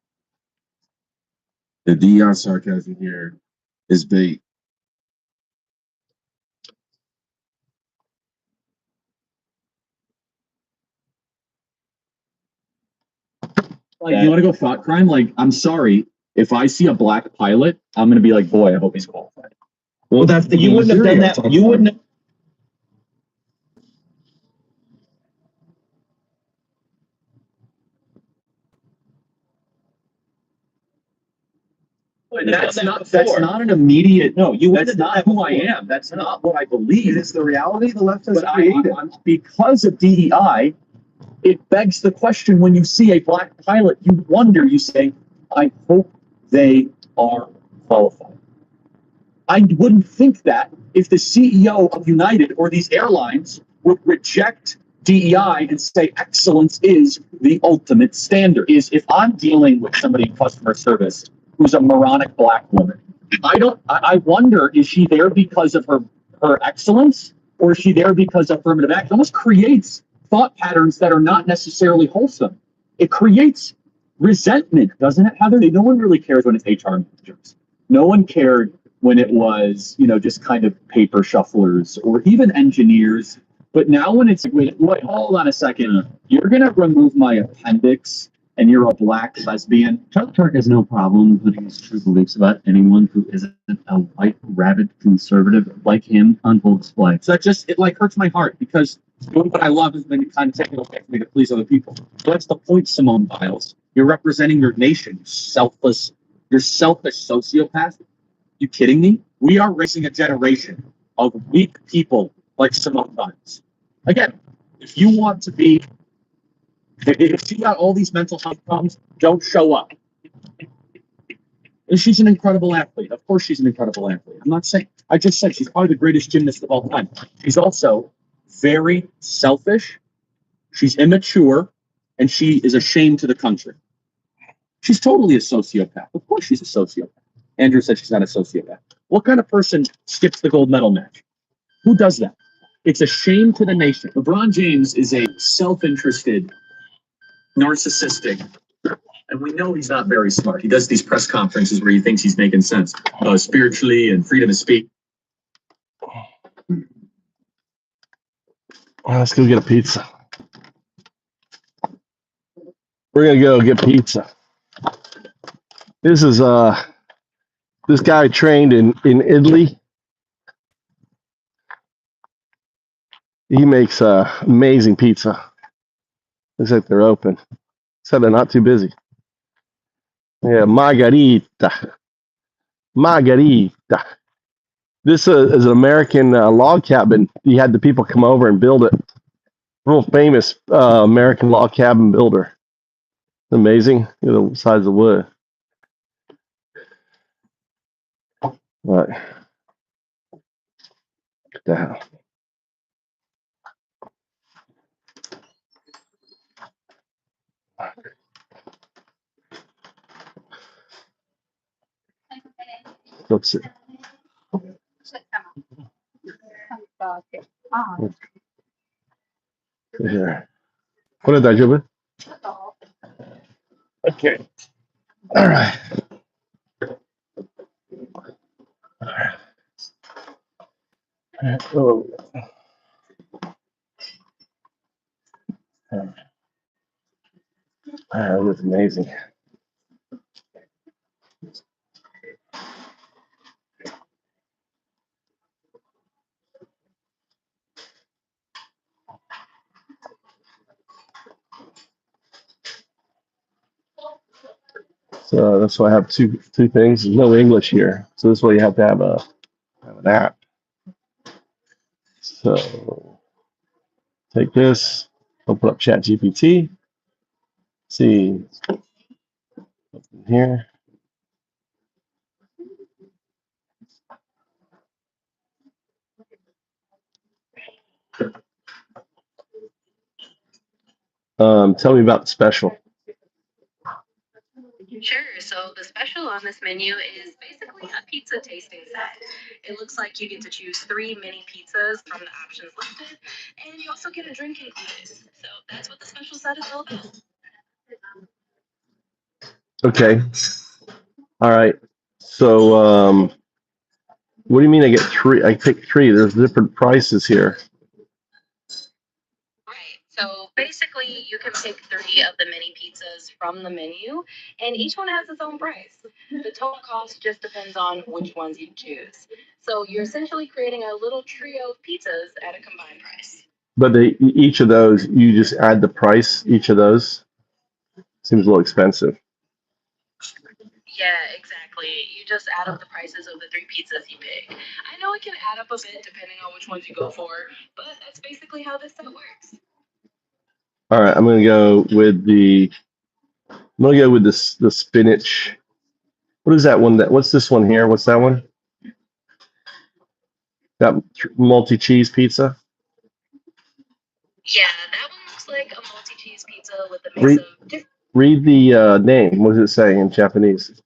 The DEI sarcasm here is bait. Like, you want to go thought crime? Like, I'm sorry, if I see a black pilot, I'm gonna be like, boy, I hope he's qualified. Well, that's the you wouldn't have done that. You wouldn't. That's not an immediate. No, that's not who I am. That's not what I believe. It's the reality the left has But created. because of DEI, it begs the question: when you see a black pilot, you wonder. You say, "I hope they are qualified." I wouldn't think that if the CEO of United or these airlines would reject DEI and say excellence is the ultimate standard. Is if I'm dealing with somebody in customer service who's a moronic black woman, I wonder, is she there because of her excellence, or is she there because of affirmative action? It almost creates thought patterns that are not necessarily wholesome. It creates resentment, doesn't it, Heather? No one really cares when it's HR managers. No one cared when it was, just kind of paper shufflers or even engineers. But now when it's, wait, hold on a second, you're going to remove my appendix and you're a black lesbian. Chuck Turk has no problem putting his true beliefs about anyone who isn't a white, rabid conservative like him on full display. So it hurts my heart, because doing what I love is then kind of taking it away from me to please other people. So that's the point, Simone Biles. You're representing your nation, you're selfish sociopath. You kidding me? We are raising a generation of weak people like Simone Biles. Again, if you want to be, if she got all these mental health problems, don't show up. And she's an incredible athlete. Of course she's an incredible athlete. I just said she's probably the greatest gymnast of all time. She's also very selfish. She's immature, and she is a shame to the country. She's totally a sociopath. Of course she's a sociopath. Andrew said she's not a sociopath. What kind of person skips the gold medal match? Who does that? It's a shame to the nation. LeBron James is a self-interested, narcissistic, and we know he's not very smart. He does these press conferences where he thinks he's making sense spiritually and freedom of speech. Let's go get a pizza. We're gonna go get pizza. This is this guy trained in Italy. He makes amazing pizza. Looks like they're open. So they're not too busy. Yeah, margarita. This is an American log cabin. He had the people come over and build it. Real famous American log cabin builder. Amazing. Look at the size of the wood. Right. Get the hell. Let's see. Here. これ大丈夫? Okay. All right. Oh. That was amazing. So that's why I have two things. There's no English here, so this way you have to have an app. So take this, open up ChatGPT, see here. Tell me about the special. Sure. So the special on this menu is basically a pizza tasting set. It looks like you get to choose 3 mini pizzas from the options listed, and you also get a drink included. So that's what the special set is all about. Okay. All right. So, what do you mean I get 3? I pick 3. There's different prices here. Right. So basically, you can pick 3 of the mini pizzas from the menu, and each one has its own price. The total cost just depends on which ones you choose. So you're essentially creating a little trio of pizzas at a combined price. But each of those, you just add the price, each of those. Seems a little expensive. Yeah, exactly. You just add up the prices of the 3 pizzas you pick. I know it can add up a bit depending on which ones you go for, but that's basically how this set works. All right, I'm gonna go with the the spinach. What is that one? What's this one here? What's that one? That multi-cheese pizza. Yeah, that one looks like a multi-cheese pizza with a mix Read, of different. read the name. What does it say in Japanese?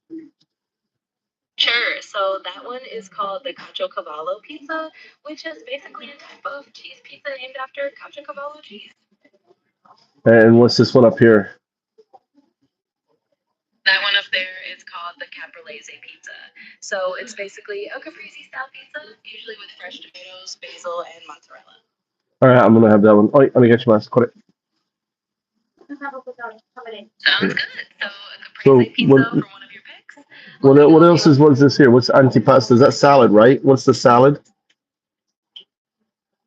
Sure. So that one is called the Caciocavallo pizza, which is basically a type of cheese pizza named after Caciocavallo cheese. And what's this one up here? That one up there is called the Caprese pizza. So it's basically a caprese style pizza, usually with fresh tomatoes, basil, and mozzarella. All right, I'm gonna have that one. Oh, let me get you my. Sounds good. So a So caprese pizza what? for one of your picks. What else is? What is this here? What's antipasta? Is that salad, right? What's the salad?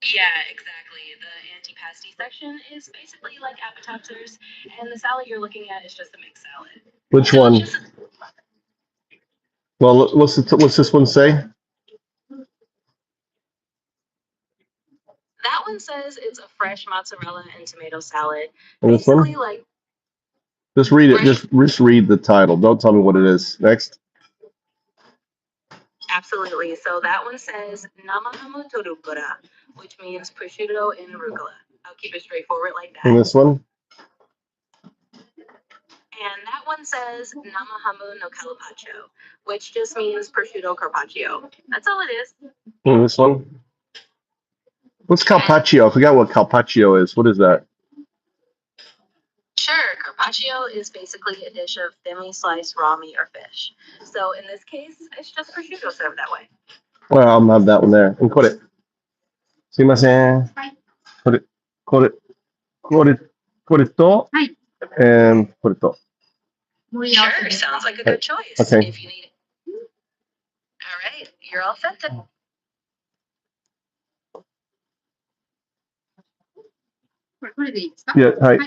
Yeah, exactly. The antipasti section is basically like appetizers, and the salad you're looking at is just a mixed salad. Which So one? Well, what's this one say? that one says it's a fresh mozzarella and tomato salad. And this Basically, one? like Just read it. fresh. Just read the title. Don't tell me what it is. Next. Absolutely. So that one says namahamu torukura, which means prosciutto and arugula. I'll keep it straightforward like that. And this one? And that one says namahamu no carpaccio, which just means prosciutto carpaccio. That's all it is. And this one? What's carpaccio? I forgot what carpaccio is. What is that? Sure, carpaccio is basically a dish of thinly sliced raw meat or fish. So in this case, it's just prosciutto served that way. Well, I'll have that one there. And cut it. See my saying? Cut it. Cut it. Cut it. Cut it all. And put it all. Sure, sounds like a good choice. Okay. If you need it. All right, you're all set to. Yeah, hi.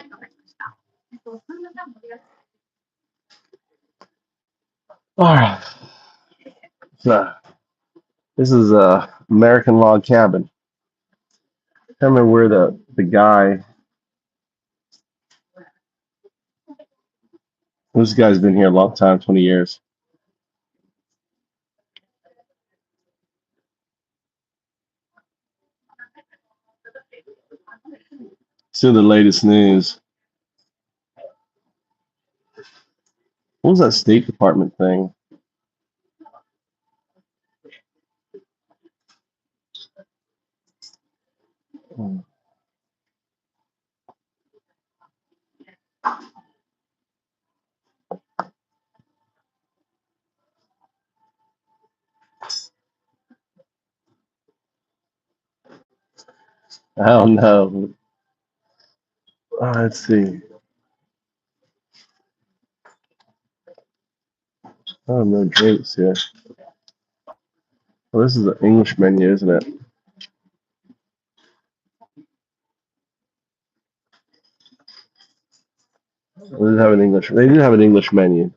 All right. So, this is a American log cabin. I can't remember where the guy. This guy's been here a long time, 20 years. See the latest news. What was that State Department thing? I don't know. Let's see. Oh, no drinks here. Well, this is the English menu, isn't it? They did have an English. They did have an English menu.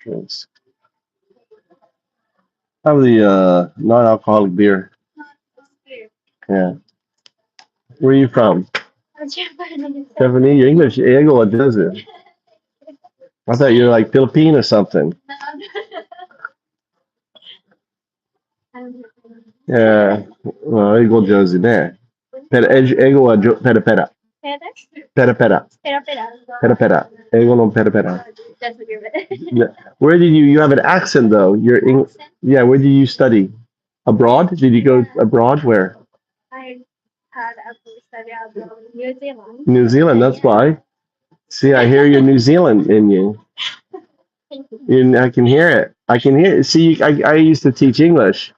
Drinks. Have the non-alcoholic beer. Yeah. Where are you from? Japanese. Your English, ego, what does it? I thought you were like Philippine or something. Yeah. Well, ego Josie there. Ego wa pera pera. Pera pera. Pera pera. Ego no pera pera. Yeah. Where did you have an accent though? Yeah, where did you study? Abroad? Did you go abroad? Where? New Zealand, that's why. See, I hear your New Zealand in you. I can hear it. I can hear it. See, I used to teach English.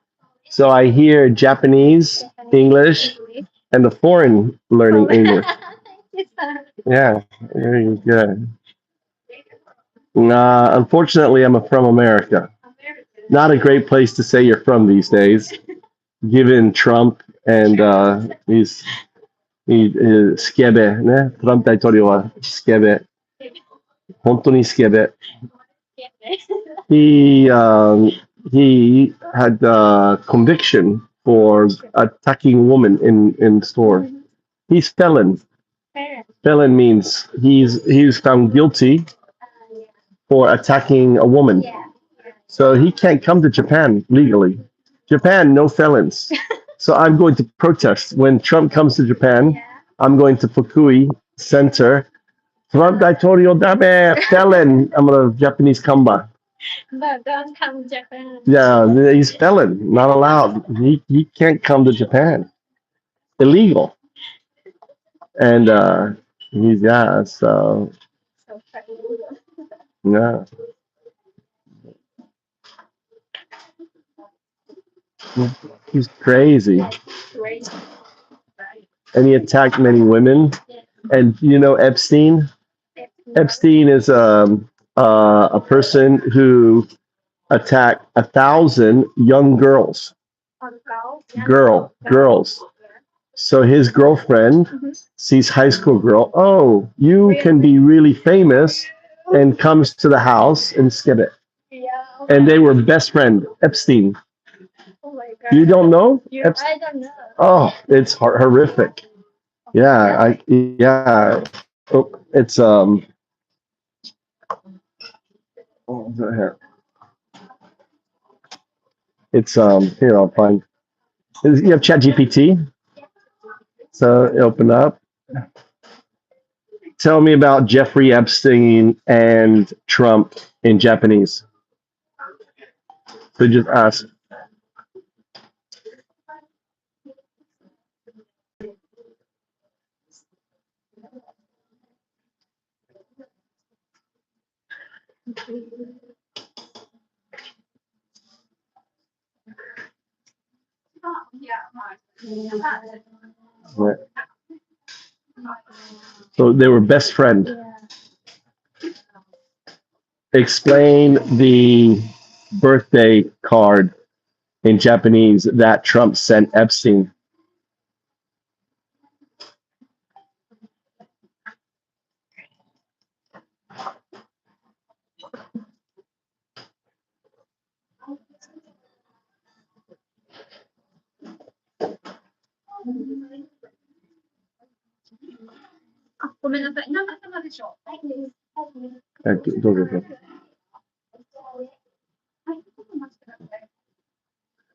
So I hear Japanese, English, and the foreign learning English. Yeah, very good. Unfortunately, I'm from America. Not a great place to say you're from these days, given Trump and he's skebe, ne? Trump 大統領は skebe. 本当に skebe. He had conviction for attacking woman in store. He's felon. Felon means he's found guilty for attacking a woman. So he can't come to Japan legally. Japan, no felons. So I'm going to protest when Trump comes to Japan. I'm going to Fukui Center. Trump 大統領ダメ felon. I'm gonna Japanese kamba. Don't come to Japan. Yeah, he's felon, not allowed. He can't come to Japan. Illegal. And he's so yeah. He's crazy. And he attacked many women. And you know Epstein? Epstein is a person who attacked 1,000 young girls. Girls. So his girlfriend sees high school girl. Oh, you can be really famous, and comes to the house and skip it. And they were best friend. Epstein. You don't know? I don't know. Oh, it's horrific. Yeah, Oh, it's what was it here? It's here I'll find. You have ChatGPT, so open up. Tell me about Jeffrey Epstein and Trump in Japanese. So just ask. Right. So they were best friend. Explain the birthday card in Japanese that Trump sent Epstein.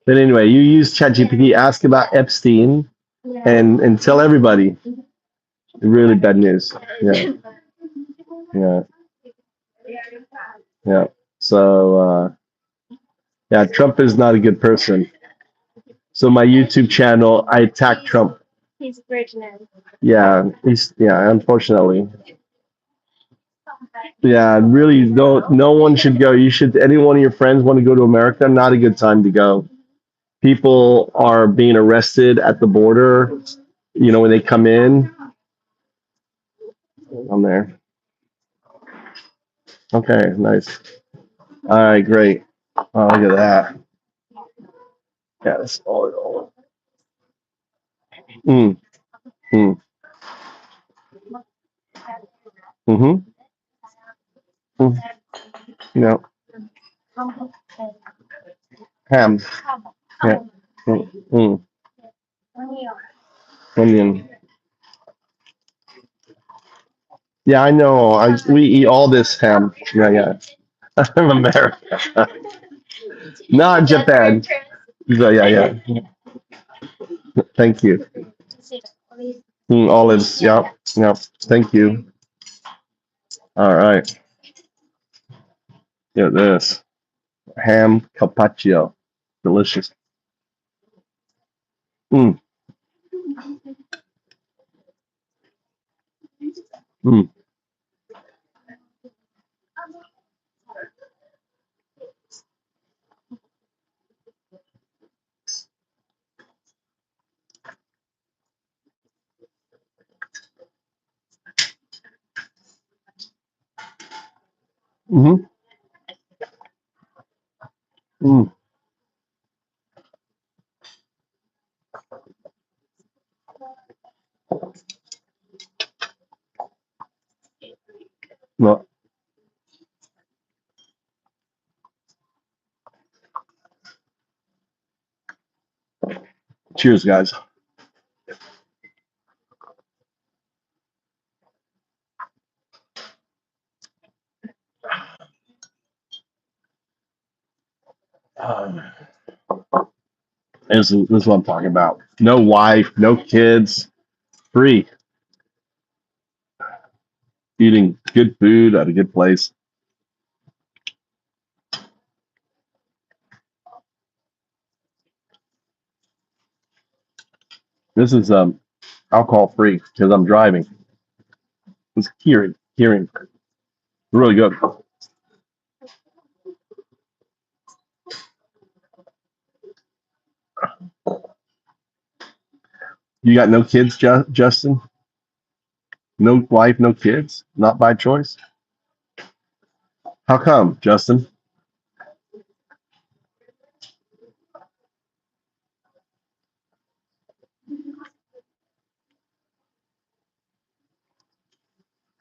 But anyway, you use ChatGPT, ask about Epstein, and tell everybody. Really bad news. Yeah. So yeah, Trump is not a good person. So my YouTube channel, I attack Trump. He's rich now. Yeah, unfortunately. Yeah, really, no one should go. Any one of your friends want to go to America, not a good time to go. People are being arrested at the border, when they come in. I'm there. Okay, nice. All right, great. Oh, look at that. Yeah, that's all. Mm. Mm. Mm-hmm. Mm. No. Ham. Yeah. Onion. Yeah, I know. We eat all this ham. Yeah. I'm America. Not Japan. Yeah. Thank you. Olives. Yep. Thank you. All right. Get this. Ham carpaccio. Delicious. Mm. Mm. Mm-hmm. Mm. Well, cheers, guys. This is what I'm talking about. No wife, no kids, free, eating good food at a good place. This is alcohol free because I'm driving. It's hearing, really good. You got no kids, Justin? No wife, no kids? Not by choice? How come, Justin?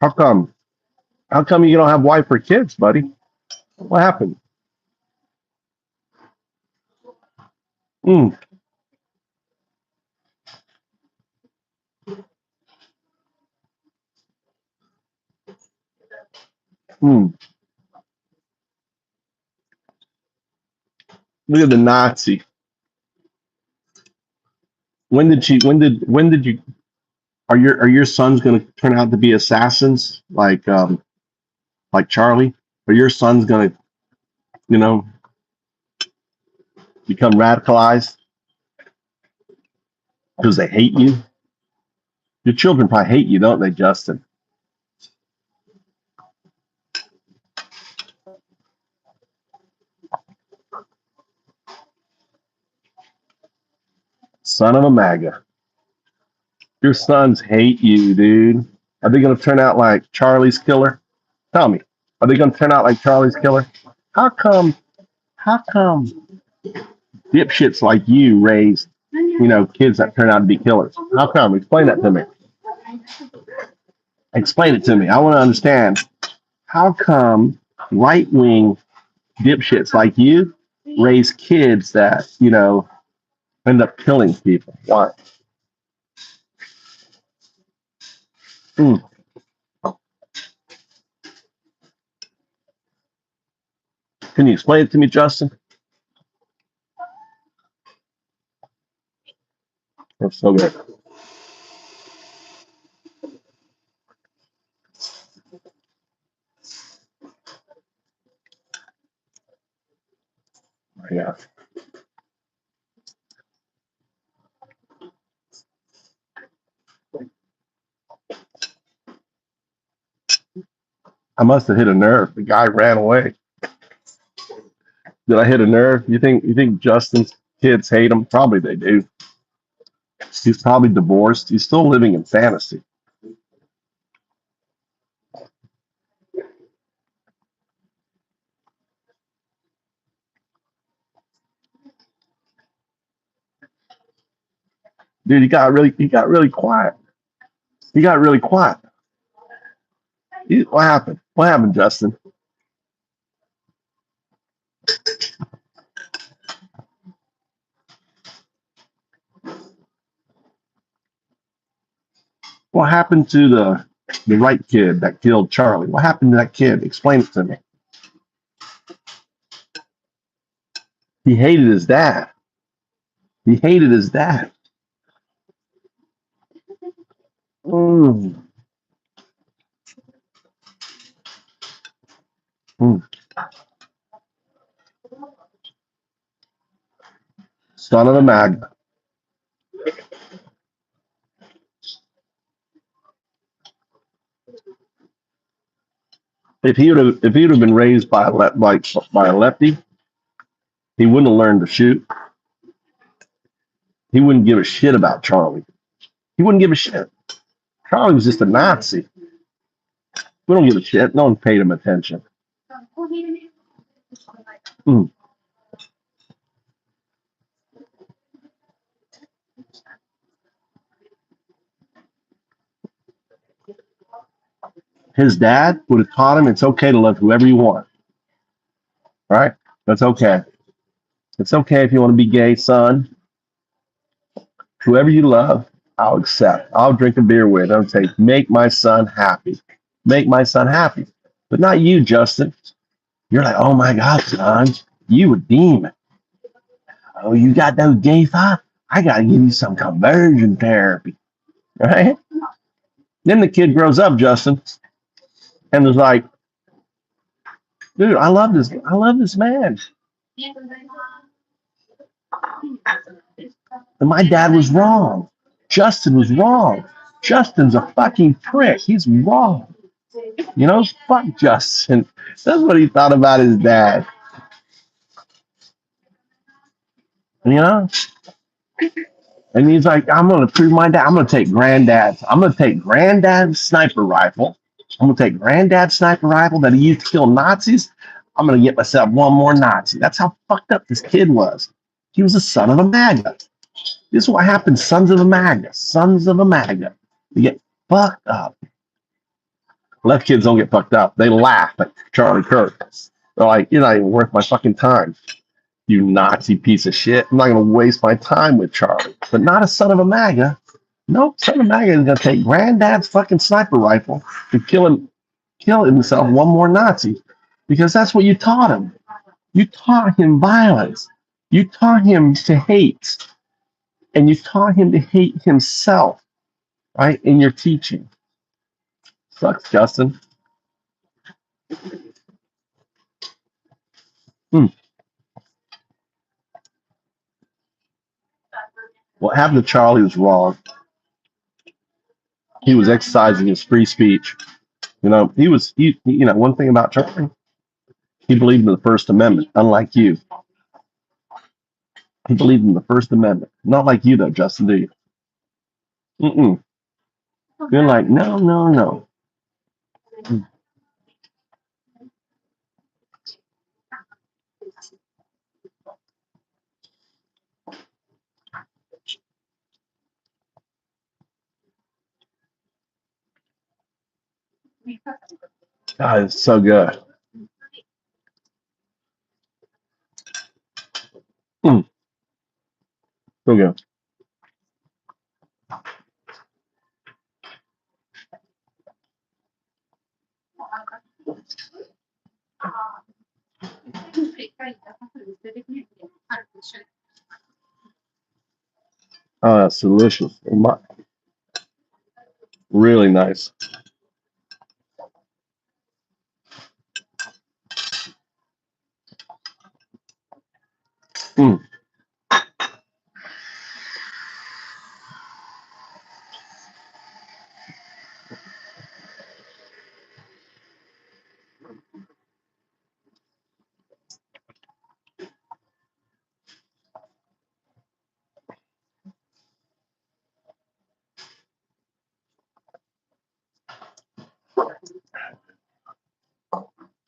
How come? How come you don't have wife or kids, buddy? What happened? Mm, mm. Look at the Nazi. When did you are your sons going to turn out to be assassins like Charlie? Are your sons going to, you know, become radicalized because they hate you? Your children probably hate you, don't they, Justin? Son of a MAGA. Your sons hate you, dude. Are they going to turn out like Charlie's killer? Tell me. Are they going to turn out like Charlie's killer? How come dipshits like you raise, kids that turn out to be killers? How come? Explain that to me. Explain it to me. I want to understand. How come right-wing dipshits like you raise kids that, end up killing people? Why? Mm. Can you explain it to me, Justin? That's so good. Yeah. I must have hit a nerve. The guy ran away. Did I hit a nerve? You think Justin's kids hate him? Probably they do. He's probably divorced. He's still living in fantasy. Dude, he got really quiet. He got really quiet. What happened? What happened, Justin? What happened to the right kid that killed Charlie? What happened to that kid? Explain it to me. He hated his dad. He hated his dad. Mm. Mm. Son of a mag. If he would have been raised by by a lefty, he wouldn't have learned to shoot. He wouldn't give a shit about Charlie. He wouldn't give a shit. Charlie was just a Nazi. We don't give a shit. No one paid him attention. Mm. His dad would have taught him it's okay to love whoever you want. Right? That's okay. It's okay if you want to be gay, son. Whoever you love, I'll accept. I'll drink a beer with. I'll say, make my son happy. Make my son happy. But not you, Justin. You're like, oh my God, son, you a demon. Oh, you got those gay thoughts? I got to give you some conversion therapy. Right? Then the kid grows up, Justin, and is like, dude, I love this man. And my dad was wrong. Justin was wrong. Justin's a fucking prick. He's wrong. You know, fuck Justin. That's what he thought about his dad. You know? And he's like, I'm gonna prove my dad. I'm gonna take granddad's sniper rifle. I'm gonna take granddad's sniper rifle that he used to kill Nazis. I'm gonna get myself one more Nazi. That's how fucked up this kid was. He was a son of a MAGA. This is what happens, sons of a MAGA. Sons of a MAGA. They get fucked up. Left kids don't get fucked up. They laugh at Charlie Kirk. They're like, you're not even worth my fucking time. You Nazi piece of shit. I'm not going to waste my time with Charlie. But not a son of a MAGA. Nope, son of a MAGA is going to take granddad's fucking sniper rifle to kill himself one more Nazi. Because that's what you taught him. You taught him violence. You taught him to hate. And you taught him to hate himself, right, in your teaching. Sucks, Justin. Hmm. What happened to Charlie was wrong. He was exercising his free speech. You know, one thing about Charlie, he believed in the First Amendment, unlike you. He believed in the First Amendment. Not like you, though, Justin, do you? Mm-mm. You're like, no, no, no. God, it's so good. Mm, so good. Oh, that's delicious. Really nice. Mm.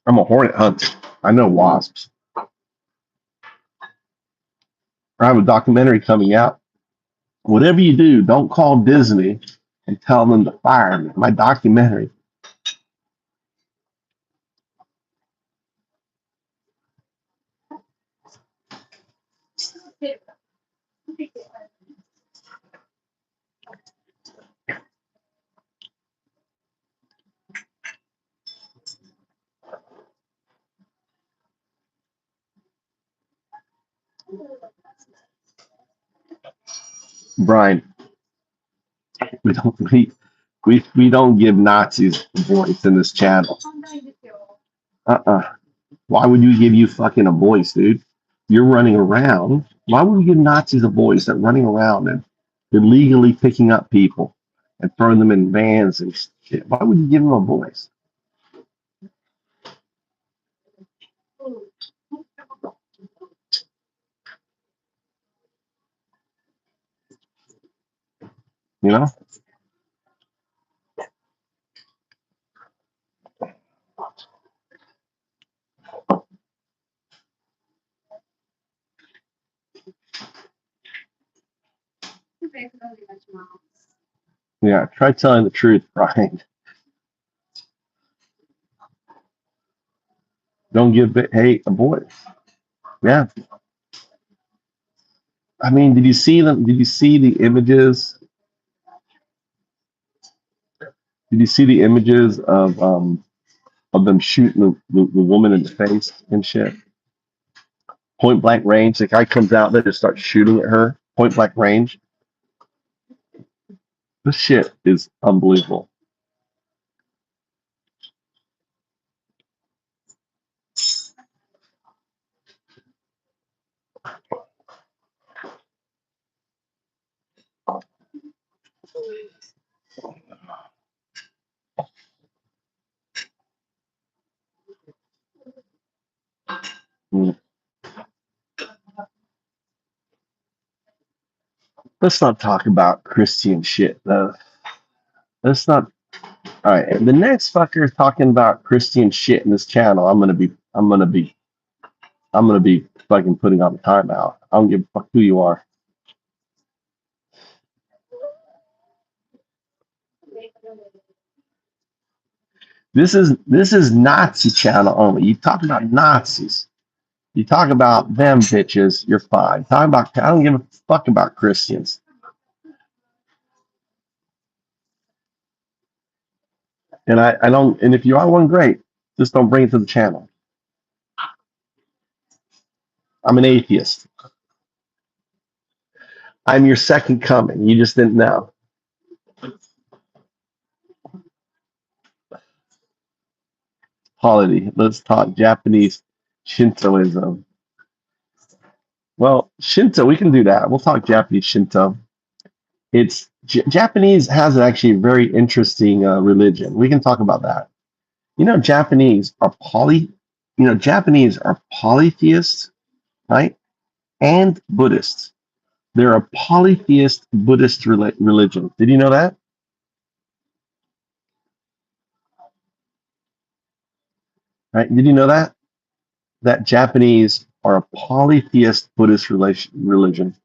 I'm a hornet hunter. I know wasps. I have a documentary coming out. Whatever you do, don't call Disney and tell them to fire me. My documentary. Brian, we don't give Nazis a voice in this channel. Why would we give you fucking a voice, dude? You're running around. Why would we give Nazis a voice that running around and illegally picking up people and throwing them in vans and shit? Why would you give them a voice? You know? Yeah, try telling the truth, Brian. Don't give hate a voice. Yeah. I mean, did you see them? Did you see the images? Did you see the images of them shooting the woman in the face and shit? Point blank range. The guy comes out there and starts shooting at her. Point blank range. This shit is unbelievable. Mm. Let's not talk about Christian shit though. Let's not. All right, the next fucker talking about Christian shit in this channel, I'm gonna be fucking putting on a timeout. I don't give a fuck who you are. This is Nazi channel only. You talk about Nazis. You talk about them bitches, you're fine. I don't give a fuck about Christians. And I don't, and if you are one, great. Just don't bring it to the channel. I'm an atheist. I'm your second coming. You just didn't know. Holiday. Let's talk Japanese Shintoism. Well, Shinto, we can do that. We'll talk Japanese Shinto. It's Japanese has actually a very interesting religion. We can talk about that. You know, Japanese are polytheists, right? And Buddhists. They're a polytheist Buddhist religion. Did you know that? Right? Did you know that? That Japanese are a polytheist Buddhist religion.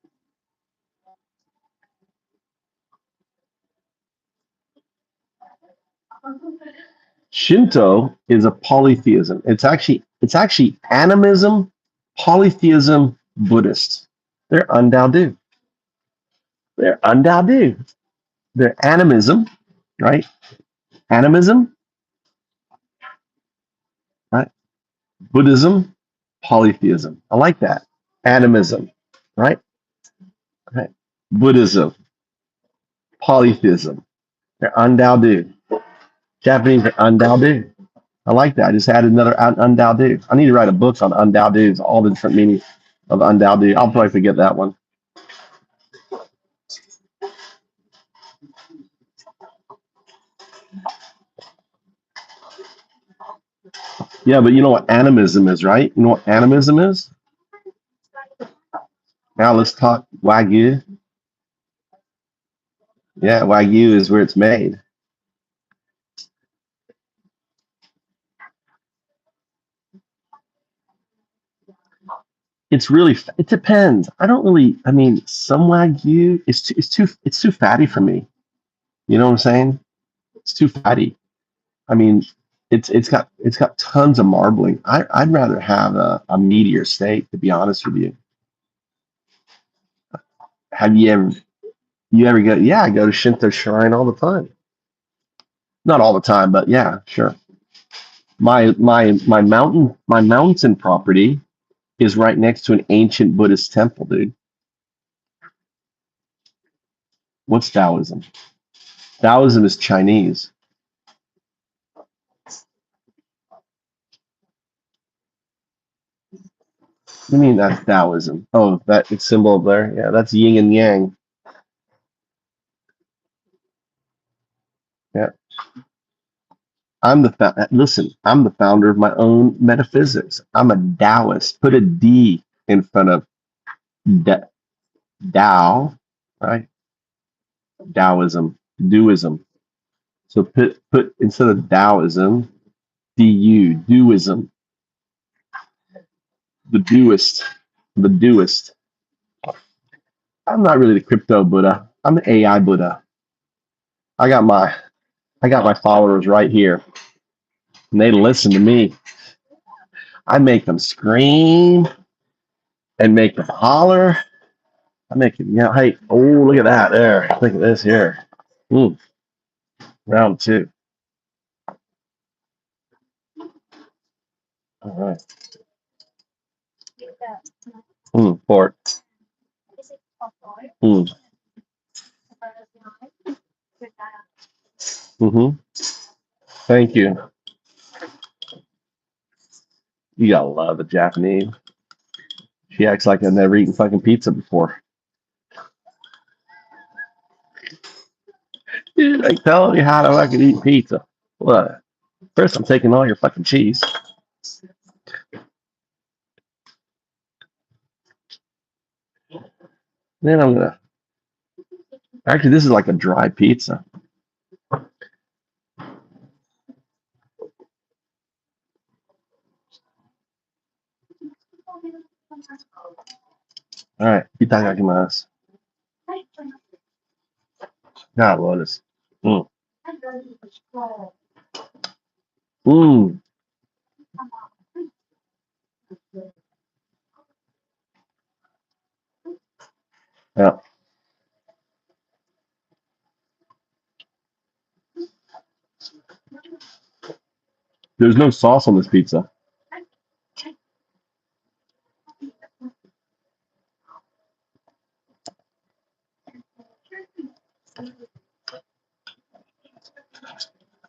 Shinto is a polytheism. It's actually animism, polytheism, Buddhist. They're undao. They're undao. They're animism, right? Animism, right? Buddhism, polytheism. I like that. Animism, right? Right. Buddhism, polytheism. They're undao. Japanese are undao. I like that. I just added another undao. I need to write a book on undao, all the different meanings of undao. I'll probably forget that one. Yeah, but you know what animism is, right? You know what animism is? Now let's talk Wagyu. Yeah, Wagyu is where it's made. It depends. I mean, some Wagyu it's too fatty for me. You know what I'm saying? It's too fatty. I mean, it's got tons of marbling. I'd rather have a meatier steak, to be honest with you. Have you ever go? Yeah, I go to Shinto Shrine all the time. Not all the time, but yeah, sure. My mountain property is right next to an ancient Buddhist temple, dude. What's Taoism? Taoism is Chinese. What do you mean that's Taoism? Oh, that symbol up there? Yeah, that's yin and yang. Yeah. I'm the founder of my own metaphysics. I'm a Taoist. Put a D in front of Tao, right? Taoism, doism. So put instead of Taoism, Duism, the doist. I'm not really the crypto Buddha. I'm the AI Buddha. I got my followers right here, and they listen to me. I make them scream and make them holler. I make them, hey, oh, look at that there. Look at this here. Round two. All right. Pork. Thank you. You gotta love a Japanese. She acts like I've never eaten fucking pizza before. Dude, like telling me how to fucking eat pizza. What? First, I'm taking all your fucking cheese. Then I'm gonna. Actually, this is like a dry pizza. All right, itadakimasu. God, what is? Yeah. There's no sauce on this pizza.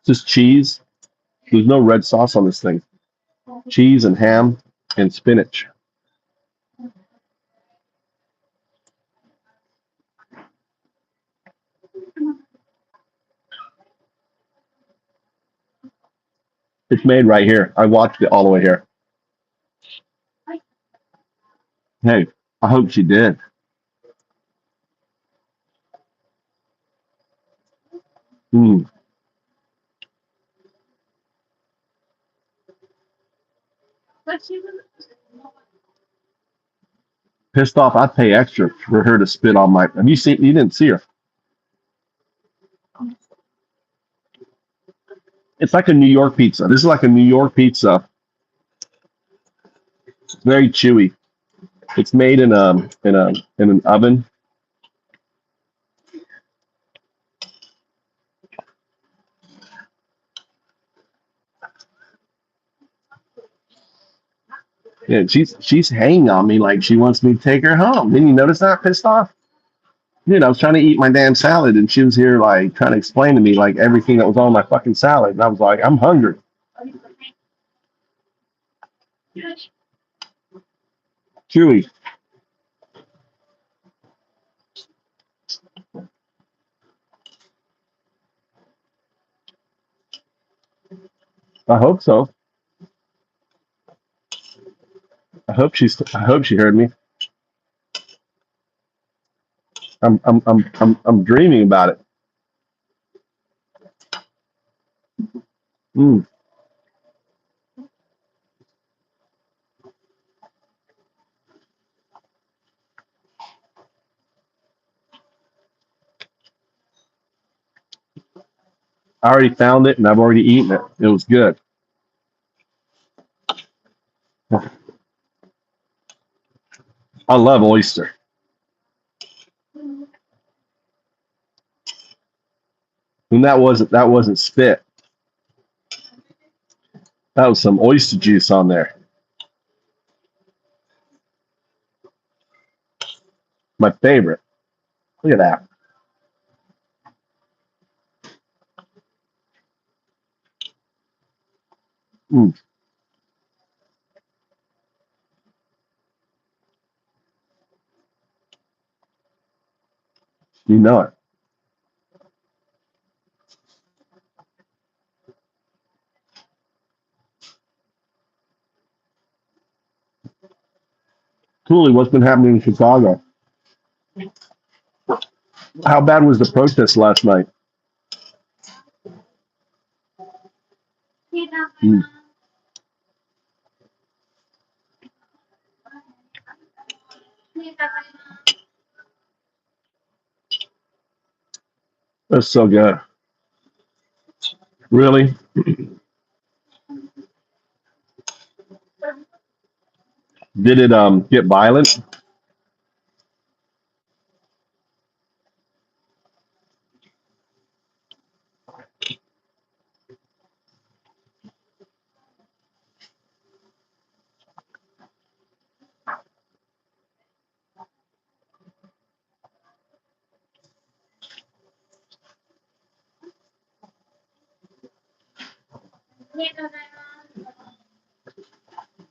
Just cheese. There's no red sauce on this thing. Cheese and ham and spinach. It's made right here. I watched it all the way here. Hey, I hope she did. Pissed off. I'd pay extra for her to spit on my. Have you seen? You didn't see her. It's like a New York pizza. This is like a New York pizza. It's very chewy. It's made in an oven. Yeah, she's hanging on me like she wants me to take her home. Didn't you notice that? Pissed off. Dude, I was trying to eat my damn salad, and she was here like trying to explain to me like everything that was on my fucking salad, and I was like, I'm hungry. Chewy. I hope so. I hope she heard me. I'm dreaming about it. I already found it and I've already eaten it. It was good. I love oyster. And that wasn't spit. That was some oyster juice on there. My favorite. Look at that. Mm, you know it. Cooley, what's been happening in Chicago? How bad was the protest last night? Mm, that's so good. Really? Did it get violent?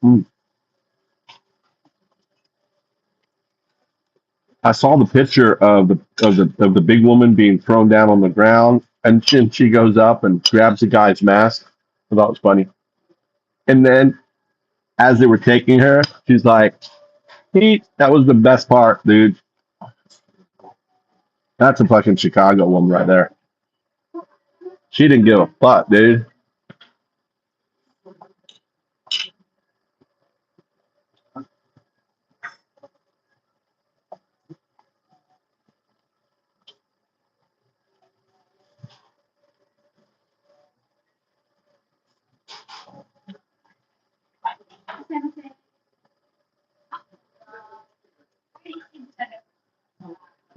Mm. I saw the picture of the big woman being thrown down on the ground, and she goes up and grabs the guy's mask. I thought it was funny. And then as they were taking her, she's like, "Pete, that was the best part, dude." That's a fucking Chicago woman right there. She didn't give a fuck, dude.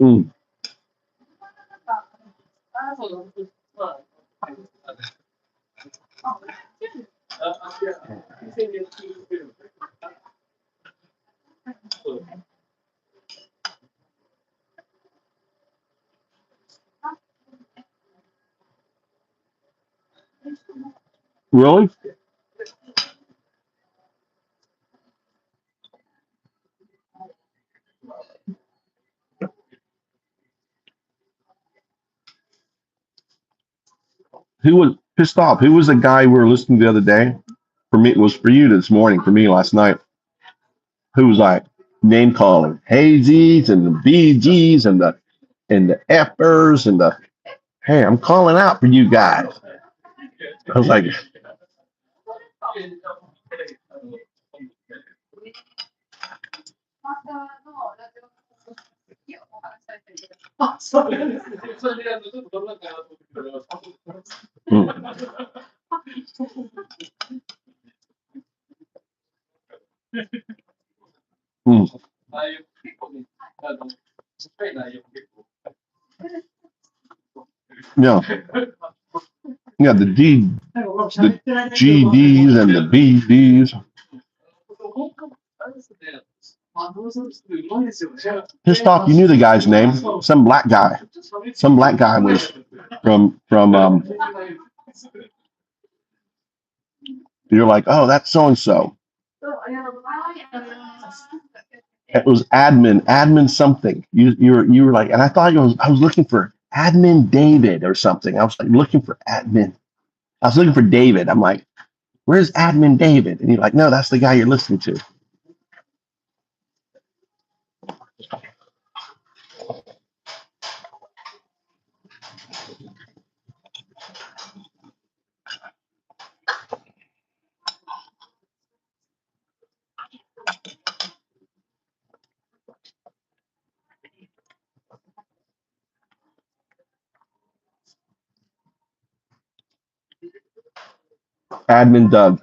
Mm. Really? Who was pissed off? Who was the guy we were listening to the other day? For me, it was for you this morning. For me, last night. Who was like name calling, Hazies and the BGs and the Fers and the hey, I'm calling out for you guys. I was like, mm, mm. Yeah, yeah, the GDs and the BDs. Pissed off. You knew the guy's name. Some black guy. Some black guy was from. You're like, oh, that's so and so. It was admin something. You were like, and I thought I was looking for admin David or something. I was like looking for admin. I was looking for David. I'm like, where's admin David? And you're like, no, that's the guy you're listening to. Admin Doug.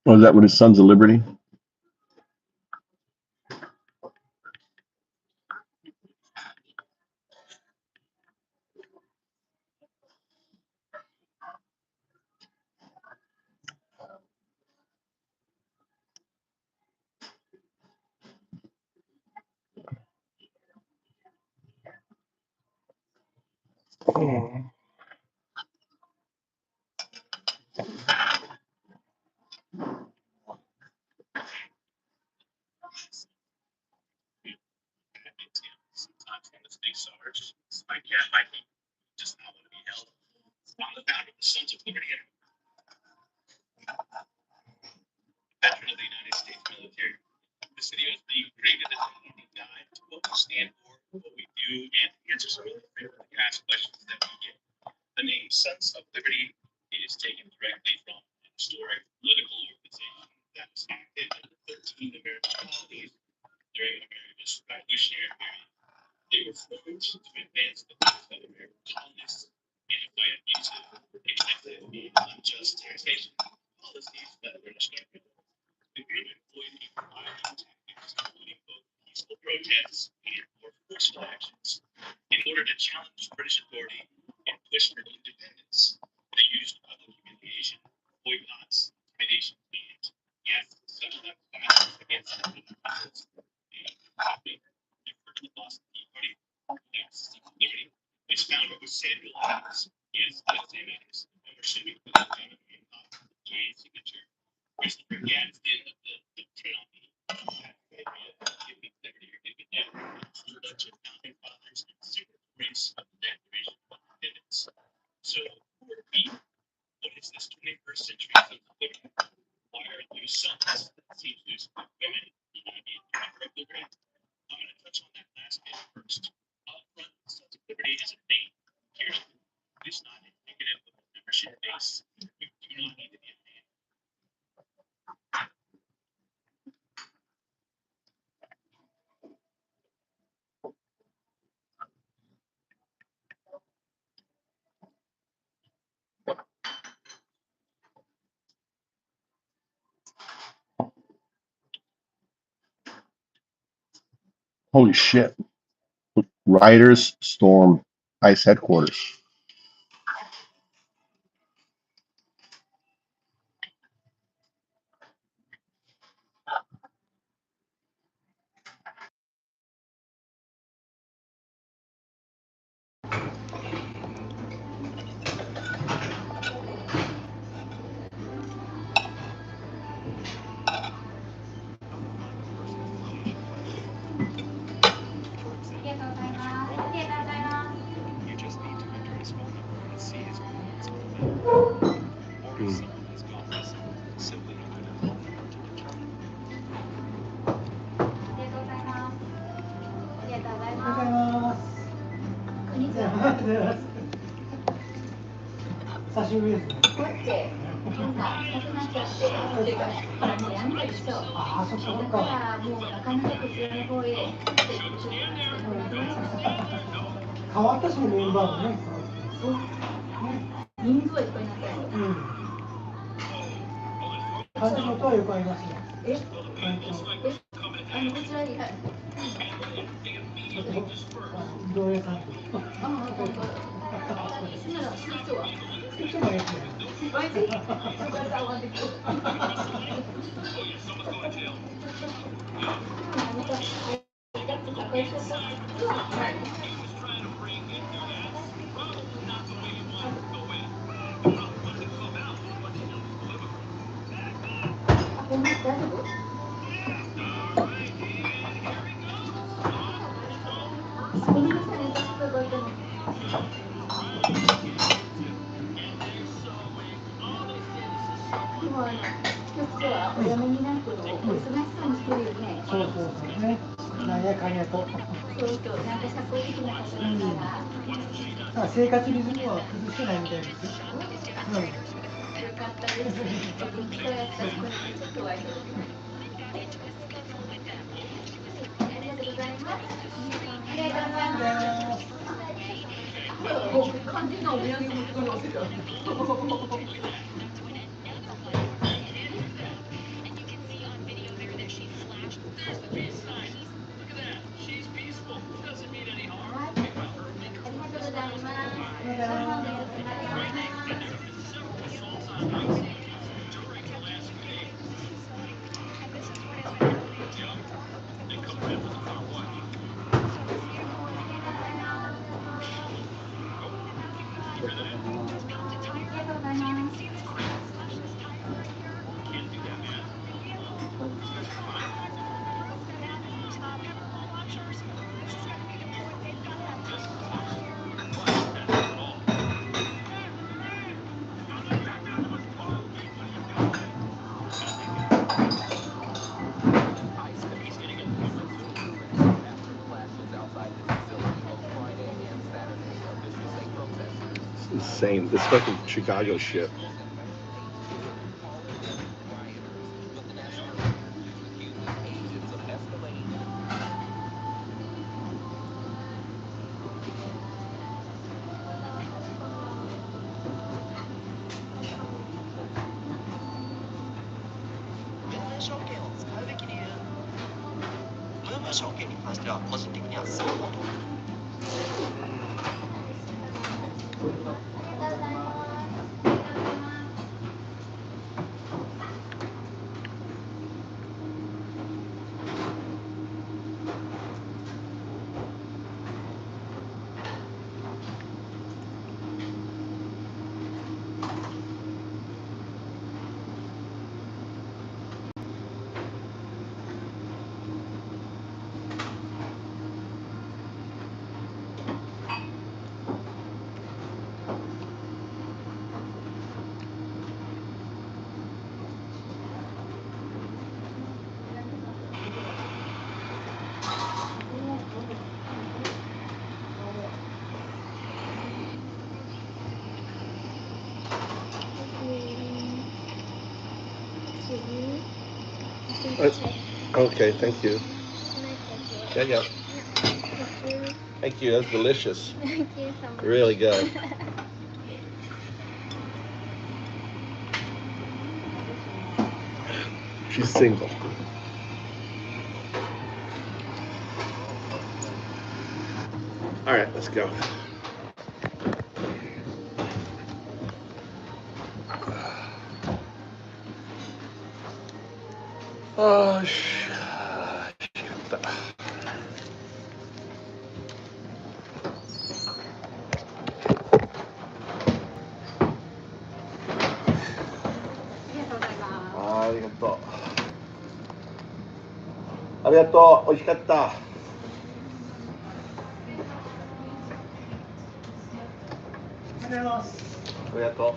Was that with his Sons of Liberty? Sometimes in this big SARS, my cat might just not want to be held. I'm the founder of the Sons of Liberty and veteran of the United States military. This video is being created as a handy guide to what we stand for, what we do, and answer some of the frequently asked questions that we get. The name Sons of Liberty is taken directly from an historic political organization that was active in the 13 American colonies during America's Revolutionary period. They were formed to advance the cause of American colonists and to fight abusive, excessive, and unjust taxation policies that the British government. The group employed a variety of tactics, including both peaceful protests and more forceful actions, in order to challenge British authority and push for independence. They used public humiliation, boycotts, intimidation, and yes, such violence against the methods and copy. The Boston Tea Party, Sons of Liberty, its founder was Samuel Adams. Yes, that's Sam Adams. Membership included common and giant signature. Christopher Gadsden of the Trinity, giving liberty or giving death, introduction of founding fathers and signatories of the Declaration of Independence. So, who are we? What is this 21st century Sons of Liberty? Why are there sons? It seems there's women in the liberty. I'm going to touch on that last bit first. Upfront, Sons of Liberty is a name. Here's it is not indicative of a membership base. We do not need to be a man. Holy shit. Riders storm ICE headquarters. You just need to enter his phone number and see his performance on the or if someone has gone missing, simply enter their phone number to determine. 久しぶりですね。こうやってみんななくなっちゃってっていうかほらもうやめたでしょ。ああそっかそっか。だからもうなかなかこちらの方へって言って変わったしねメンバーもね。そう。人数はいっぱいになったよ。うん。感じのとはよくありますね。え？こちらにはい。どういう感じ？ああ、本当。なら、人は。人もいますね。マジ？よかった、終わってきた。大丈夫？ごめんなさいね、ちょっと動いても。でも局長はお辞めになってもお忙しそうにしてるよね。そうそうそうね。なんやかんやと。そうそう、なんか社交的な方だから。生活リズムは崩してないみたいですよ。うん。よかったです。人やったらこれでちょっと終わり。ありがとうございます。ありがとうございます。肝心なお土産持ってくるわけじゃん。Insane. This fucking Chicago shit. Okay, thank you. Yeah, yeah. Thank you. That's delicious. Thank you so much. Really good. She's single. All right, let's go. Oh, shit. ありがとう。ありがとう。美味しかった。ありがとう。ありがとう。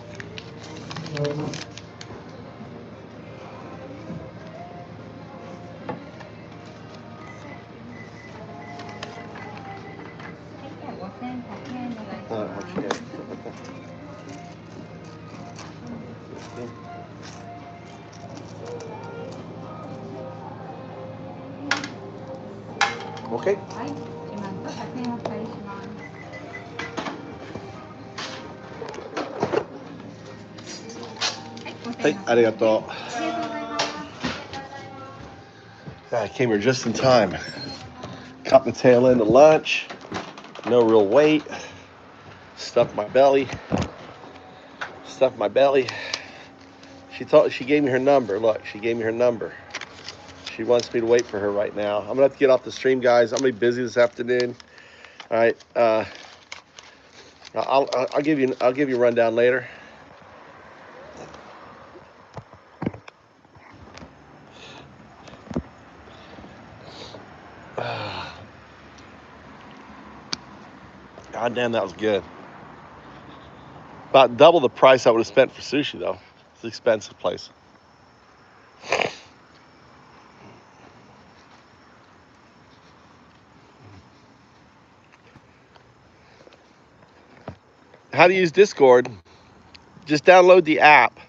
OK? はい、今の100円お返しします。はい、ありがとう。I came here just in time. Caught the tail end of lunch. No real weight. Stuffed my belly. She gave me her number. Look, she gave me her number. She wants me to wait for her right now. I'm gonna have to get off the stream, guys. I'm gonna be busy this afternoon. All right. I'll give you a rundown later. God damn, that was good. About double the price I would have spent for sushi, though. It's an expensive place. How to use Discord? Just download the app.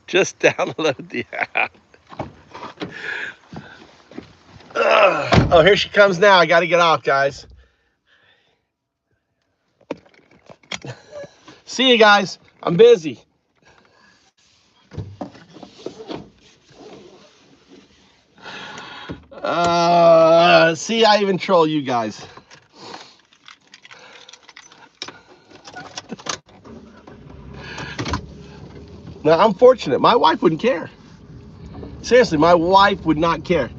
Just download the app. Oh, here she comes now. I got to get off, guys. See you guys. I'm busy. See, I even troll you guys. Now, I'm fortunate. My wife wouldn't care. Seriously, my wife would not care.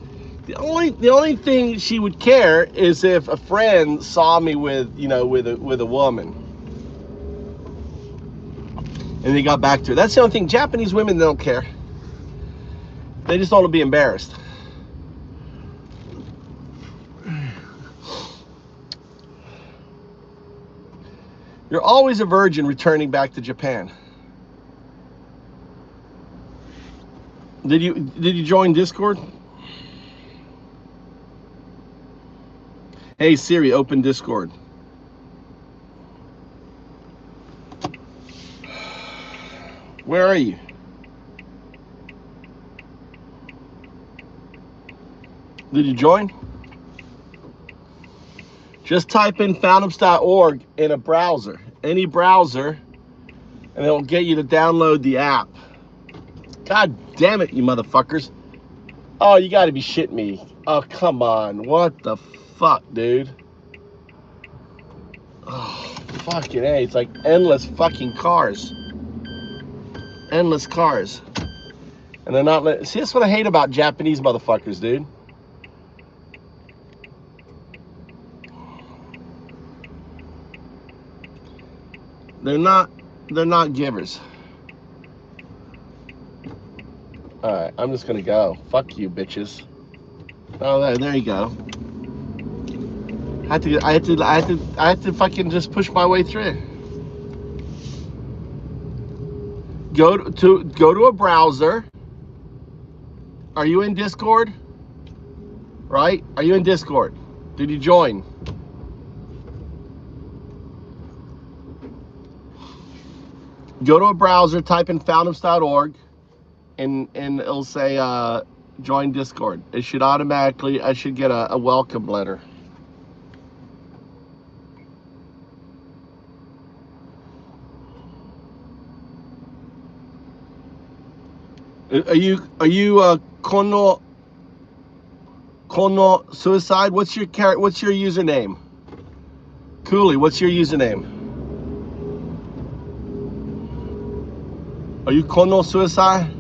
The only thing she would care is if a friend saw me with, you know, with a woman, and they got back to her. That's the only thing. Japanese women, they don't care. They just don't want to be embarrassed. You're always a virgin returning back to Japan. Did you join Discord? Hey Siri, open Discord. Where are you? Did you join? Just type in foundups.org in a browser, any browser, and it'll get you to download the app. God damn it, you motherfuckers. Oh, you gotta be shitting me. Oh, come on. What the fuck, dude? Oh, fucking A. It's like endless fucking cars. Endless cars. And they're not letting... See, that's what I hate about Japanese motherfuckers, dude. They're not givers. Alright, I'm just gonna go. Fuck you, bitches. Oh, there you go. I had to fucking just push my way through. Go to a browser. Are you in Discord? Right? Are you in Discord? Did you join? Go to a browser, type in foundups.org, and it'll say join Discord. It should automatically, I should get a welcome letter. Are you Kono Suicide? What's your username? Cooley, what's your username? Are you Kono Suicide?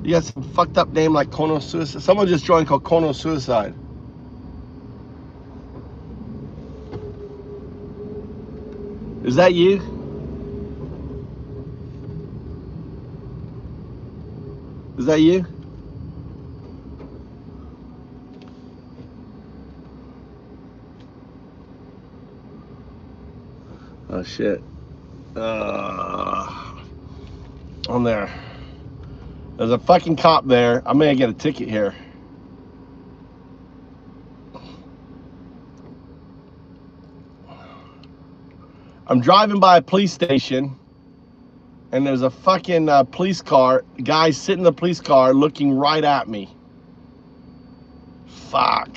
You got some fucked up name like Kono Suicide. Someone just joined called Kono Suicide. Is that you? Is that you? Oh shit. On there. There's a fucking cop there. I'm gonna get a ticket here. I'm driving by a police station, and there's a fucking police car. Guy sitting in the police car looking right at me. Fuck.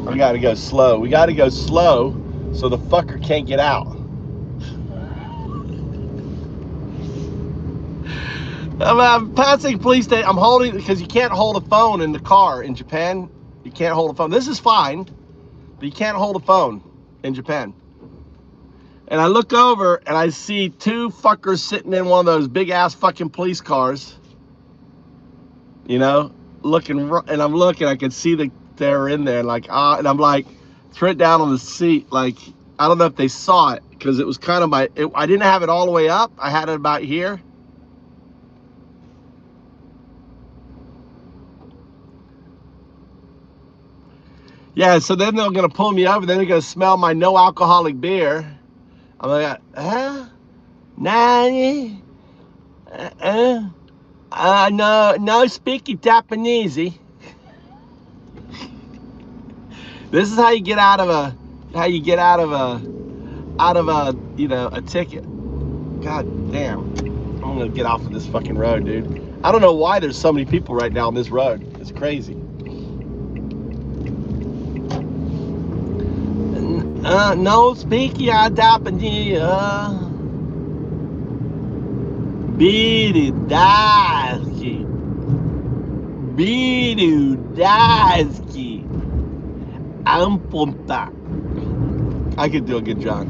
I gotta go slow. We gotta go slow so the fucker can't get out. I'm passing police station. I'm holding, because you can't hold a phone in the car in Japan. You can't hold a phone. This is fine, but you can't hold a phone in Japan. And I look over and I see two fuckers sitting in one of those big ass fucking police cars. You know, looking, and I'm looking, I can see they're in there, like, and I'm like, throw it down on the seat. Like, I don't know if they saw it, because it was kind of I didn't have it all the way up. I had it about here. Yeah, so then they're gonna pull me over. Then they're gonna smell my no alcoholic beer. I'm like, huh? Nani? No speaking Japanese. This is how you get out of a, you know, a ticket. God damn. I'm gonna get off of this fucking road, dude. I don't know why there's so many people right now on this road. It's crazy. No speaking Japanese. Biru daisuki. Biru daisuki. Ampunta. I could do a good job.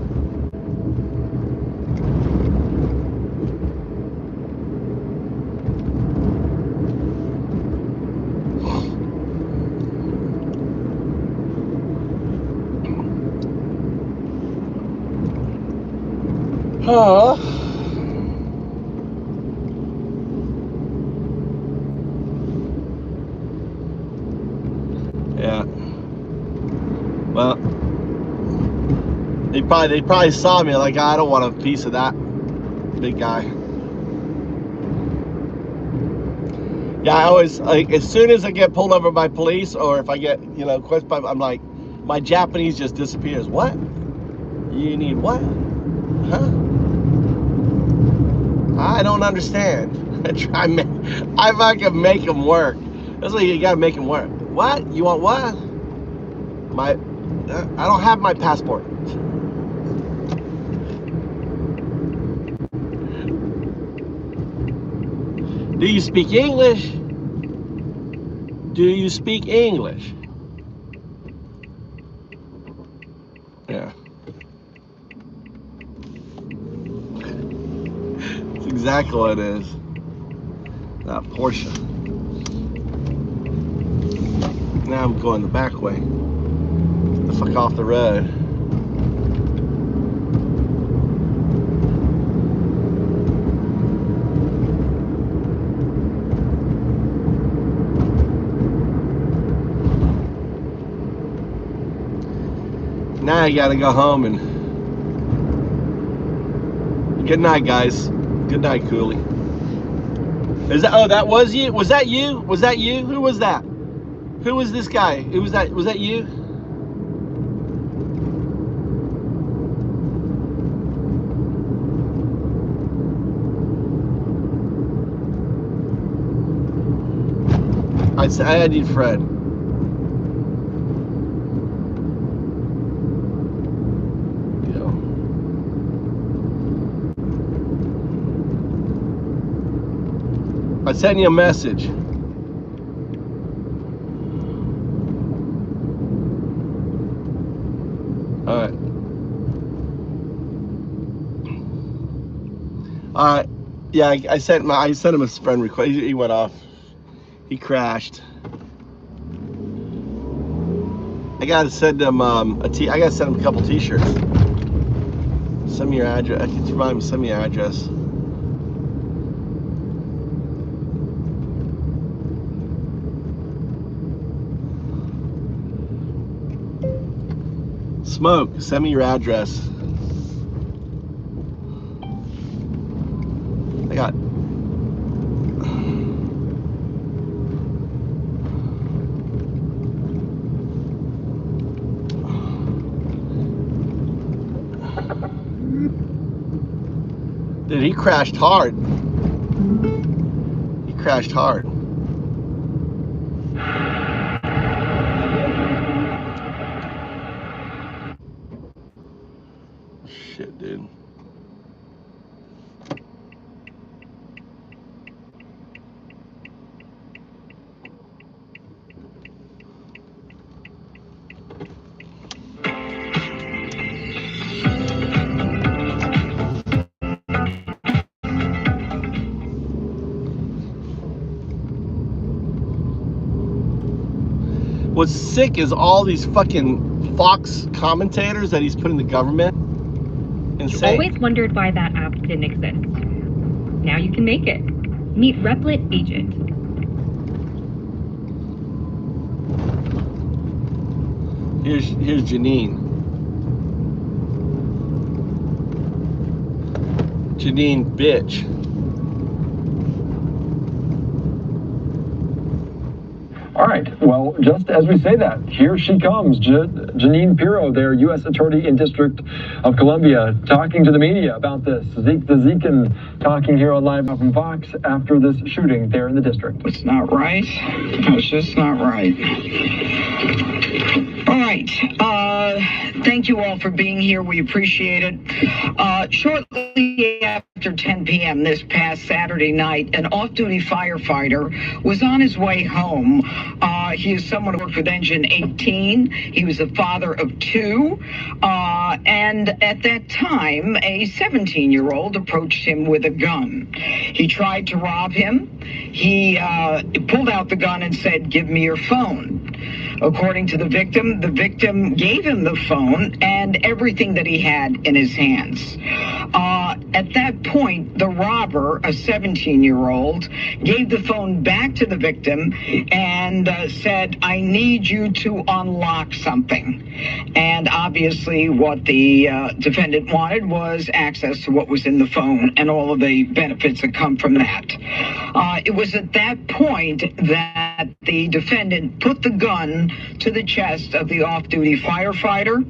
Oh. Yeah. Well, they probably saw me like, I don't want a piece of that big guy. Yeah, I always, like, as soon as I get pulled over by police, or if I get, questioned by, I'm like, my Japanese just disappears. What? You need what? Huh? I don't understand. I fucking make them work. That's what you gotta make them work. What? You want what? I don't have my passport. Do you speak English? Do you speak English? Yeah. That's exactly what it is. That Porsche. Now I'm going the back way. The fuck off the road. Now I gotta go home and good night, guys. Good night, Cooley. Is that? Oh, that was you. Was that you? Was that you? Who was that? Who was this guy? Who was that? Was that you? I need Fred. I sent you a message. All right. Yeah, I sent him a friend request. He went off. He crashed. I gotta send him I gotta send him a couple T-shirts. Send me your address. I can remind him. Send me your address. Smoke. Send me your address. I got. Dude, he crashed hard. He crashed hard. Shit, dude. What's sick is all these fucking Fox commentators that he's put in the government. Insane. Always wondered why that app didn't exist. Now you can make it. Meet Replit Agent. Here's Janine. Janine, bitch. All right. Well, just as we say that, here she comes, Janine Pirro, their U.S. Attorney in District of Columbia, talking to the media about this. Zeke the Zekin talking here on Live from Fox after this shooting there in the district. It's not right. It's just not right. All right. Thank you all for being here. We appreciate it. Shortly after After 10 p.m. this past Saturday night, an off-duty firefighter was on his way home. He is someone who worked with Engine 18. He was a father of two. And at that time, a 17-year-old approached him with a gun. He tried to rob him. He pulled out the gun and said, "Give me your phone." According to the victim gave him the phone and everything that he had in his hands. At that point, the robber, a 17-year-old, gave the phone back to the victim and said, "I need you to unlock something." And obviously what the defendant wanted was access to what was in the phone and all of the benefits that come from that. It was at that point that the defendant put the gun to the chest of the off-duty firefighter,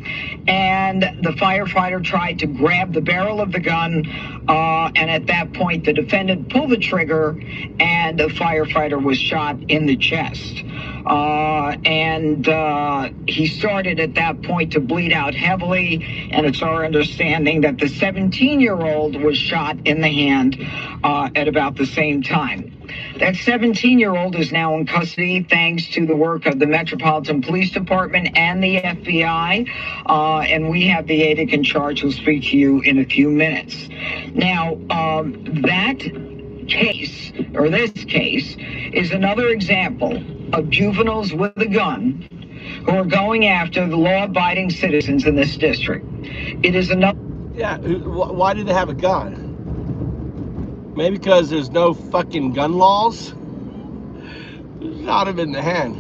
and the firefighter tried to grab the barrel of the gun, and at that point the defendant pulled the trigger and the firefighter was shot in the chest. He started at that point to bleed out heavily, and it's our understanding that the 17-year-old was shot in the hand at about the same time. That 17-year-old is now in custody thanks to the work of the Metropolitan Police Department and the FBI, and we have the ADIC in charge who'll speak to you in a few minutes. Now, that case, or this case, is another example of juveniles with a gun who are going after the law-abiding citizens in this district. It is another... Yeah, why do they have a gun? Maybe because there's no fucking gun laws? Shot him in the hand.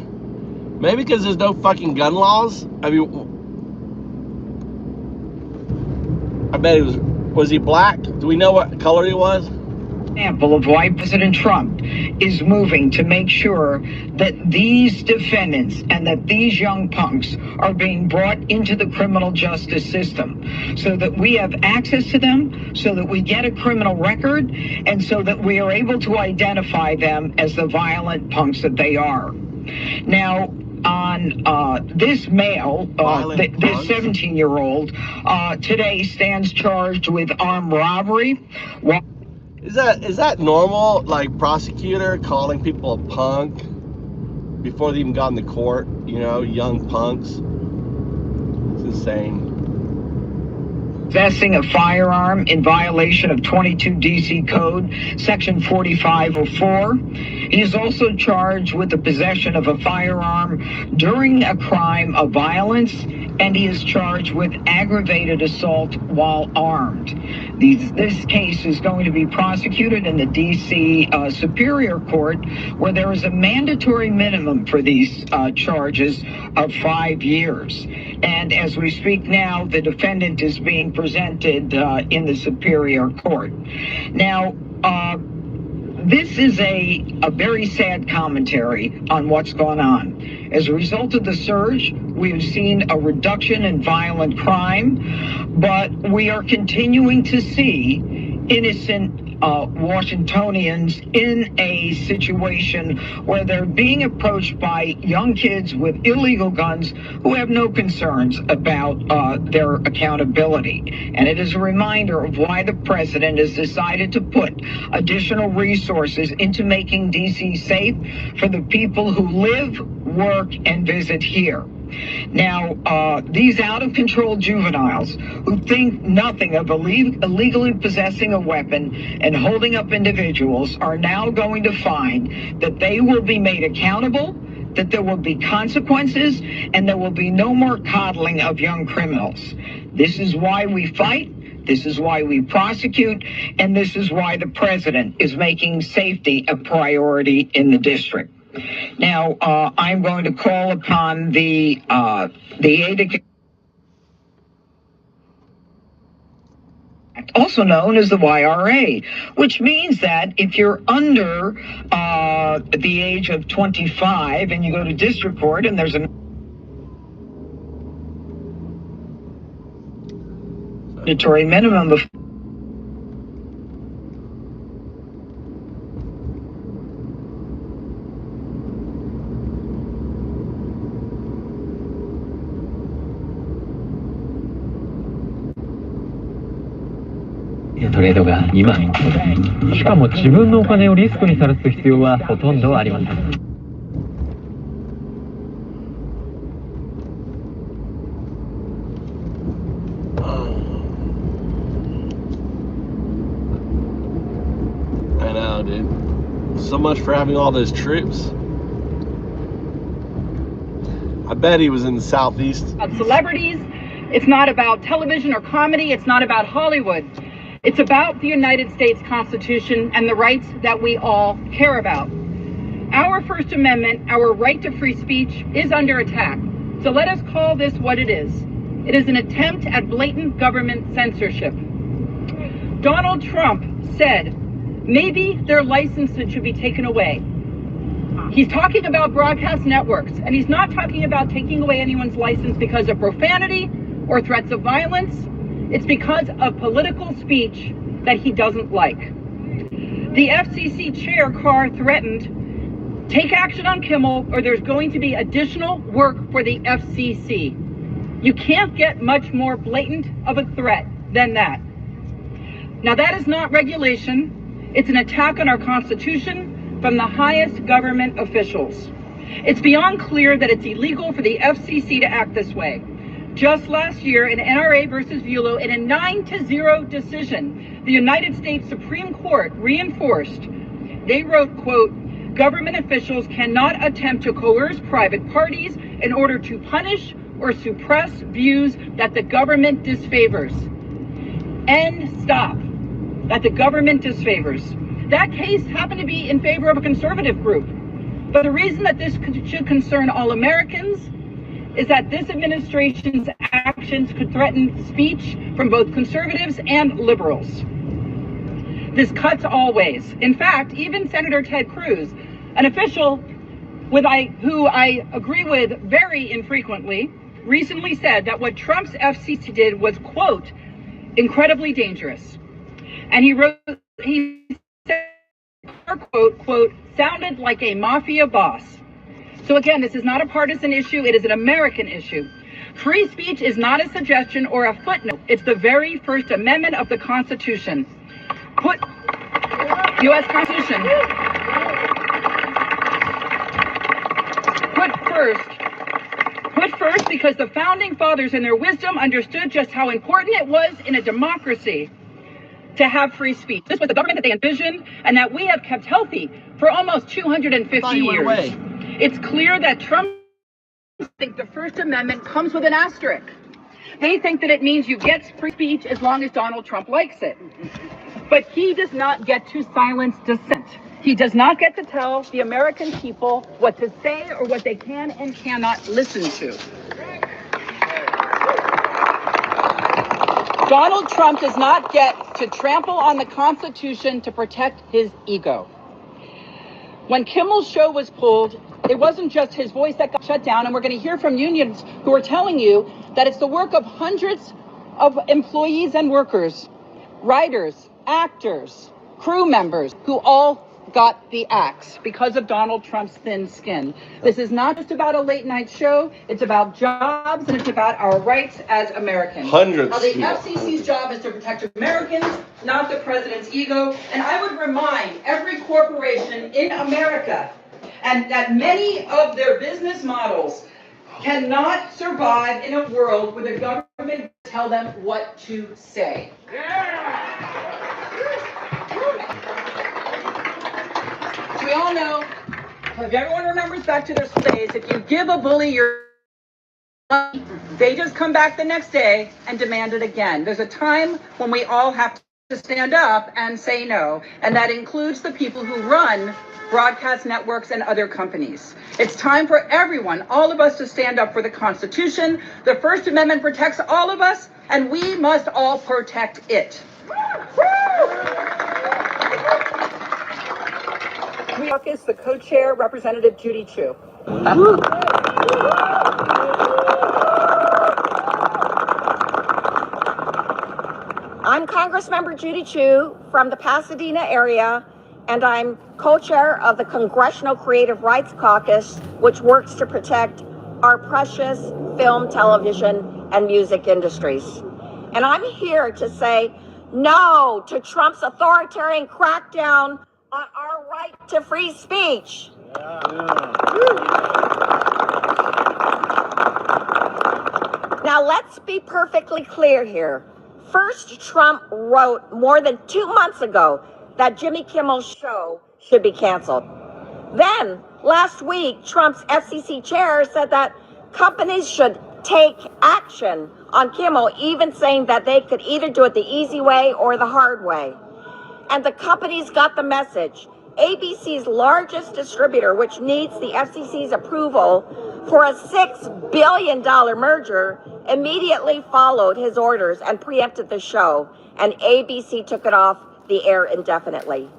Maybe because there's no fucking gun laws? I mean, I bet it was he black? Do we know what color he was? Example of why President Trump is moving to make sure that these defendants and that these young punks are being brought into the criminal justice system so that we have access to them, so that we get a criminal record, and so that we are able to identify them as the violent punks that they are. Now, on this male, this 17-year-old, today stands charged with armed robbery. Is that normal? Like, prosecutor calling people a punk before they even got in the court? You know, young punks. It's insane. Possessing a firearm in violation of 22 DC Code, Section 4504. He is also charged with the possession of a firearm during a crime of violence, and he is charged with aggravated assault while armed. This case is going to be prosecuted in the DC Superior Court, where there is a mandatory minimum for these charges of 5 years. And as we speak now, the defendant is being presented in the Superior Court. Now, this is a very sad commentary on what's going on. As a result of the surge, we have seen a reduction in violent crime, but we are continuing to see innocent Washingtonians in a situation where they're being approached by young kids with illegal guns who have no concerns about their accountability. And it is a reminder of why the president has decided to put additional resources into making DC safe for the people who live, work, and visit here. Now, these out-of-control juveniles who think nothing of illegally possessing a weapon and holding up individuals are now going to find that they will be made accountable, that there will be consequences, and there will be no more coddling of young criminals. This is why we fight. This is why we prosecute, and this is why the president is making safety a priority in the district. Now, I'm going to call upon the ADIC, also known as the YRA, which means that if you're under the age of 25 and you go to district court and there's a mandatory minimum of トレードが2万。しかも自分のお金をリスクにさらす必要はほとんどありません。I know, dude. So much for having all those troops. I bet he was in the southeast. About celebrities, it's not about television or comedy, it's not about Hollywood. It's about the United States Constitution and the rights that we all care about. Our First Amendment, our right to free speech, is under attack. So let us call this what it is. It is an attempt at blatant government censorship. Donald Trump said maybe their licenses should be taken away. He's talking about broadcast networks, and he's not talking about taking away anyone's license because of profanity or threats of violence. It's because of political speech that he doesn't like. The FCC chair, Carr, threatened, take action on Kimmel or there's going to be additional work for the FCC. You can't get much more blatant of a threat than that. Now that is not regulation. It's an attack on our Constitution from the highest government officials. It's beyond clear that it's illegal for the FCC to act this way. Just last year in NRA versus Vulo, in a 9-0 decision, the United States Supreme Court reinforced, they wrote, quote, government officials cannot attempt to coerce private parties in order to punish or suppress views that the government disfavors. End stop. That the government disfavors. That case happened to be in favor of a conservative group. But the reason that this should concern all Americans is that this administration's actions could threaten speech from both conservatives and liberals. This cuts all ways. In fact, even Senator Ted Cruz, an official who I agree with very infrequently, recently said that what Trump's FCC did was, quote, incredibly dangerous. And he said, quote, sounded like a mafia boss. So again, this is not a partisan issue, it is an American issue. Free speech is not a suggestion or a footnote. It's the very First Amendment of the Constitution. U.S. Constitution. Put first because the founding fathers in their wisdom understood just how important it was in a democracy to have free speech. This was the government that they envisioned and that we have kept healthy for almost 250 years. It's clear that Trump thinks the First Amendment comes with an asterisk. They think that it means you get free speech as long as Donald Trump likes it. But he does not get to silence dissent. He does not get to tell the American people what to say or what they can and cannot listen to. Donald Trump does not get to trample on the Constitution to protect his ego. When Kimmel's show was pulled, it wasn't just his voice that got shut down, and we're going to hear from unions who are telling you that it's the work of hundreds of employees and workers, writers, actors, crew members, who all got the axe because of Donald Trump's thin skin. This is not just about a late night show, it's about jobs and it's about our rights as Americans. Hundreds. Now, the FCC's job is to protect Americans, not the president's ego. And I would remind every corporation in America and that many of their business models cannot survive in a world where the government tell them what to say. We all know, if everyone remembers back to their days, if you give a bully your money, they just come back the next day and demand it again. There's a time when we all have to stand up and say no, and that includes the people who run broadcast networks and other companies. It's time for everyone, all of us, to stand up for the Constitution. The First Amendment protects all of us, and we must all protect it. Caucus, the co-chair, Representative Judy Chu. I'm Congressmember Judy Chu from the Pasadena area, and I'm co-chair of the Congressional Creative Rights Caucus, which works to protect our precious film, television, and music industries. And I'm here to say no to Trump's authoritarian crackdown on our right to free speech. Now, let's be perfectly clear here. First, Trump wrote more than 2 months ago that Jimmy Kimmel's show should be canceled. Then, last week, Trump's FCC chair said that companies should take action on Kimmel, even saying that they could either do it the easy way or the hard way. And the companies got the message. ABC's largest distributor, which needs the FCC's approval for a $6 billion merger, immediately followed his orders and preempted the show, and ABC took it off the air indefinitely.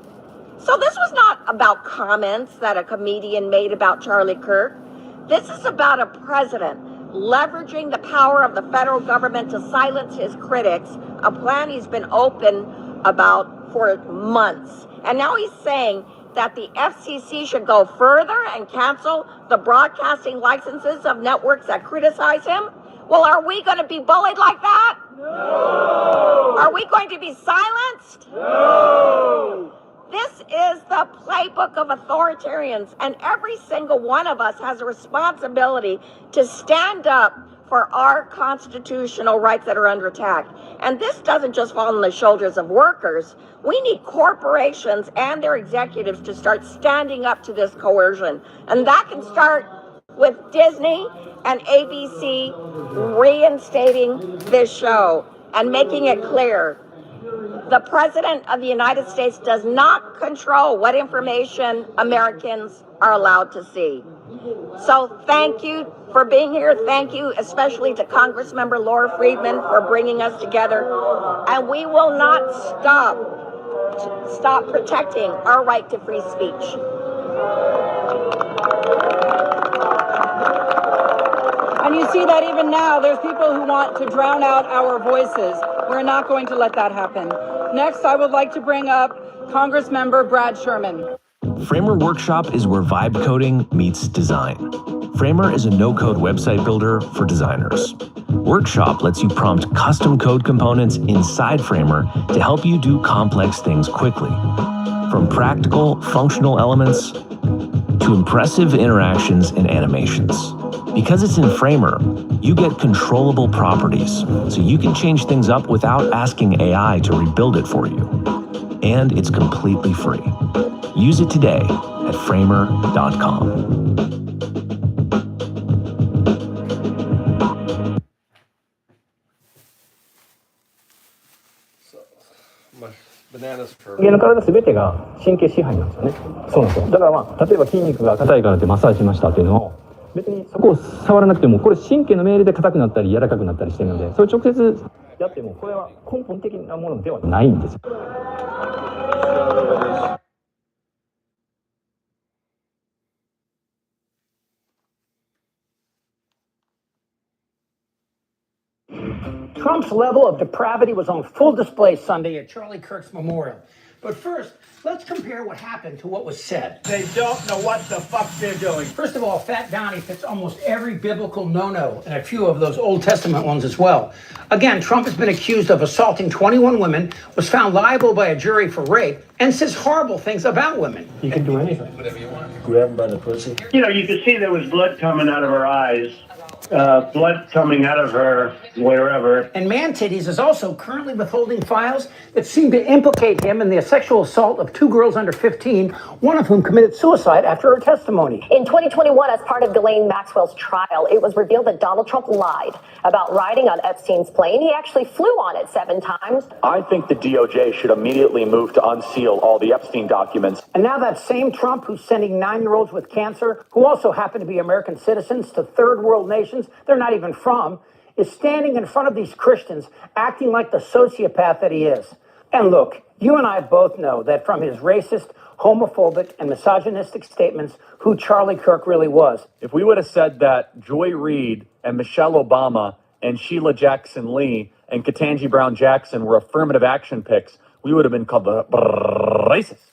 So this was not about comments that a comedian made about Charlie Kirk. This is about a president leveraging the power of the federal government to silence his critics, a plan he's been open about for months. And now he's saying that the FCC should go further and cancel the broadcasting licenses of networks that criticize him. Well, are we going to be bullied like that? No. Are we going to be silenced? No. This is the playbook of authoritarians, and every single one of us has a responsibility to stand up for our constitutional rights that are under attack. And this doesn't just fall on the shoulders of workers. We need corporations and their executives to start standing up to this coercion. And that can start with Disney and ABC reinstating this show and making it clear the President of the United States does not control what information Americans are allowed to see. So thank you for being here. Thank you especially to Congressmember Laura Friedman for bringing us together. And we will not stop protecting our right to free speech. And you see that even now, there's people who want to drown out our voices. We're not going to let that happen. Next, I would like to bring up Congressmember Brad Sherman. Framer Workshop is where vibe coding meets design. Framer is a no-code website builder for designers. Workshop lets you prompt custom code components inside Framer to help you do complex things quickly. From practical, functional elements to impressive interactions and animations. Because it's in Framer, you get controllable properties, so you can change things up without asking AI to rebuild it for you. And it's completely free. Use it today at framer.com. Bananas for 人間の体すべてが神経支配なんですよね。そうなんですよ。だからまあ例えば筋肉が硬いからってマッサージしましたっていうのを別にそこを触らなくてもこれ神経の命令で硬くなったり柔らかくなったりしてるのでそれ直接やってもこれは根本的なものではないんですよ。Trump's level of depravity was on full display Sunday at Charlie Kirk's memorial. But first, let's compare what happened to what was said. They don't know what the fuck they're doing. First of all, Fat Donnie fits almost every biblical no-no and a few of those Old Testament ones as well. Again, Trump has been accused of assaulting 21 women, was found liable by a jury for rape, and says horrible things about women. You can do anything. Whatever you want. Grab them by the pussy. You know, you could see there was blood coming out of her eyes. Blood coming out of her wherever. And Man Titties is also currently withholding files that seem to implicate him in the sexual assault of 2 girls under 15, one of whom committed suicide after her testimony. In 2021, as part of Ghislaine Maxwell's trial, it was revealed that Donald Trump lied about riding on Epstein's plane. He actually flew on it 7 times. I think the DOJ should immediately move to unseal all the Epstein documents. And now that same Trump who's sending 9-year-olds with cancer, who also happen to be American citizens, to third world nations they're not even from, is standing in front of these Christians acting like the sociopath that he is. And look, you and I both know that from his racist, homophobic, and misogynistic statements who Charlie Kirk really was. If we would have said that Joy Reid and Michelle Obama and Sheila Jackson Lee and Ketanji Brown Jackson were affirmative action picks, we would have been called the racist.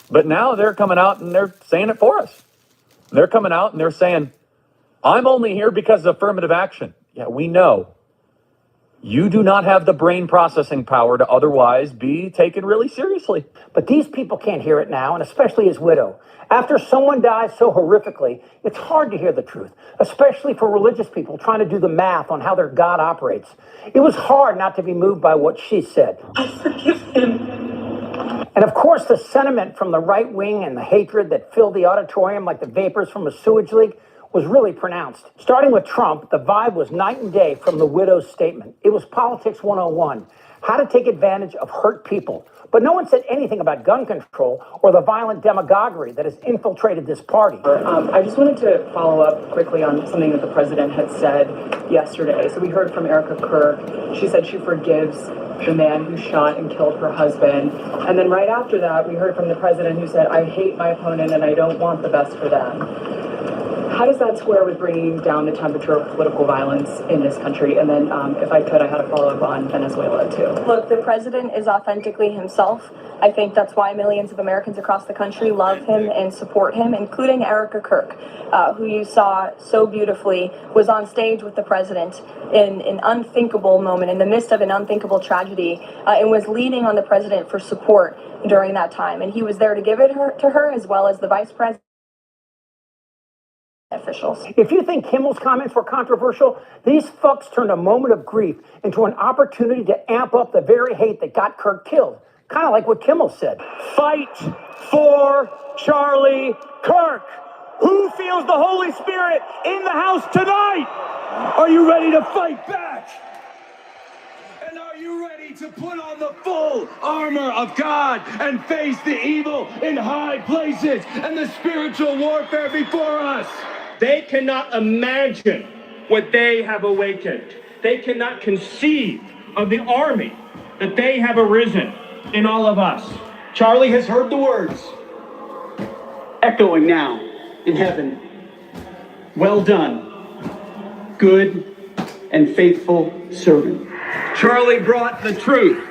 But now they're coming out and they're saying it for us. They're coming out and they're saying, I'm only here because of affirmative action. Yeah, we know. You do not have the brain processing power to otherwise be taken really seriously. But these people can't hear it now, and especially his widow. After someone dies so horrifically, it's hard to hear the truth, especially for religious people trying to do the math on how their God operates. It was hard not to be moved by what she said. I forgive him. And of course, the sentiment from the right wing and the hatred that filled the auditorium like the vapors from a sewage leak was really pronounced. Starting with Trump, the vibe was night and day from the widow's statement. It was politics 101, how to take advantage of hurt people. But no one said anything about gun control or the violent demagoguery that has infiltrated this party. I just wanted to follow up quickly on something that the president had said yesterday. So we heard from Erica Kirk. She said she forgives the man who shot and killed her husband. And then right after that, we heard from the president who said, I hate my opponent and I don't want the best for them. How does that square with bringing down the temperature of political violence in this country? And then, if I could, I had a follow-up on Venezuela, too. Look, the president is authentically himself. I think that's why millions of Americans across the country love him and support him, including Erica Kirk, who you saw so beautifully was on stage with the president in an unthinkable moment, in the midst of an unthinkable tragedy, and was leaning on the president for support during that time. And he was there to give it to her, as well as the vice president. Officials. If you think Kimmel's comments were controversial, these fucks turned a moment of grief into an opportunity to amp up the very hate that got Kirk killed. Kind of like what Kimmel said. Fight for Charlie Kirk. Who feels the Holy Spirit in the house tonight? Are you ready to fight back? And are you ready to put on the full armor of God and face the evil in high places and the spiritual warfare before us? They cannot imagine what they have awakened. They cannot conceive of the army that they have arisen in all of us. Charlie has heard the words echoing now in heaven. Well done, good and faithful servant. Charlie brought the truth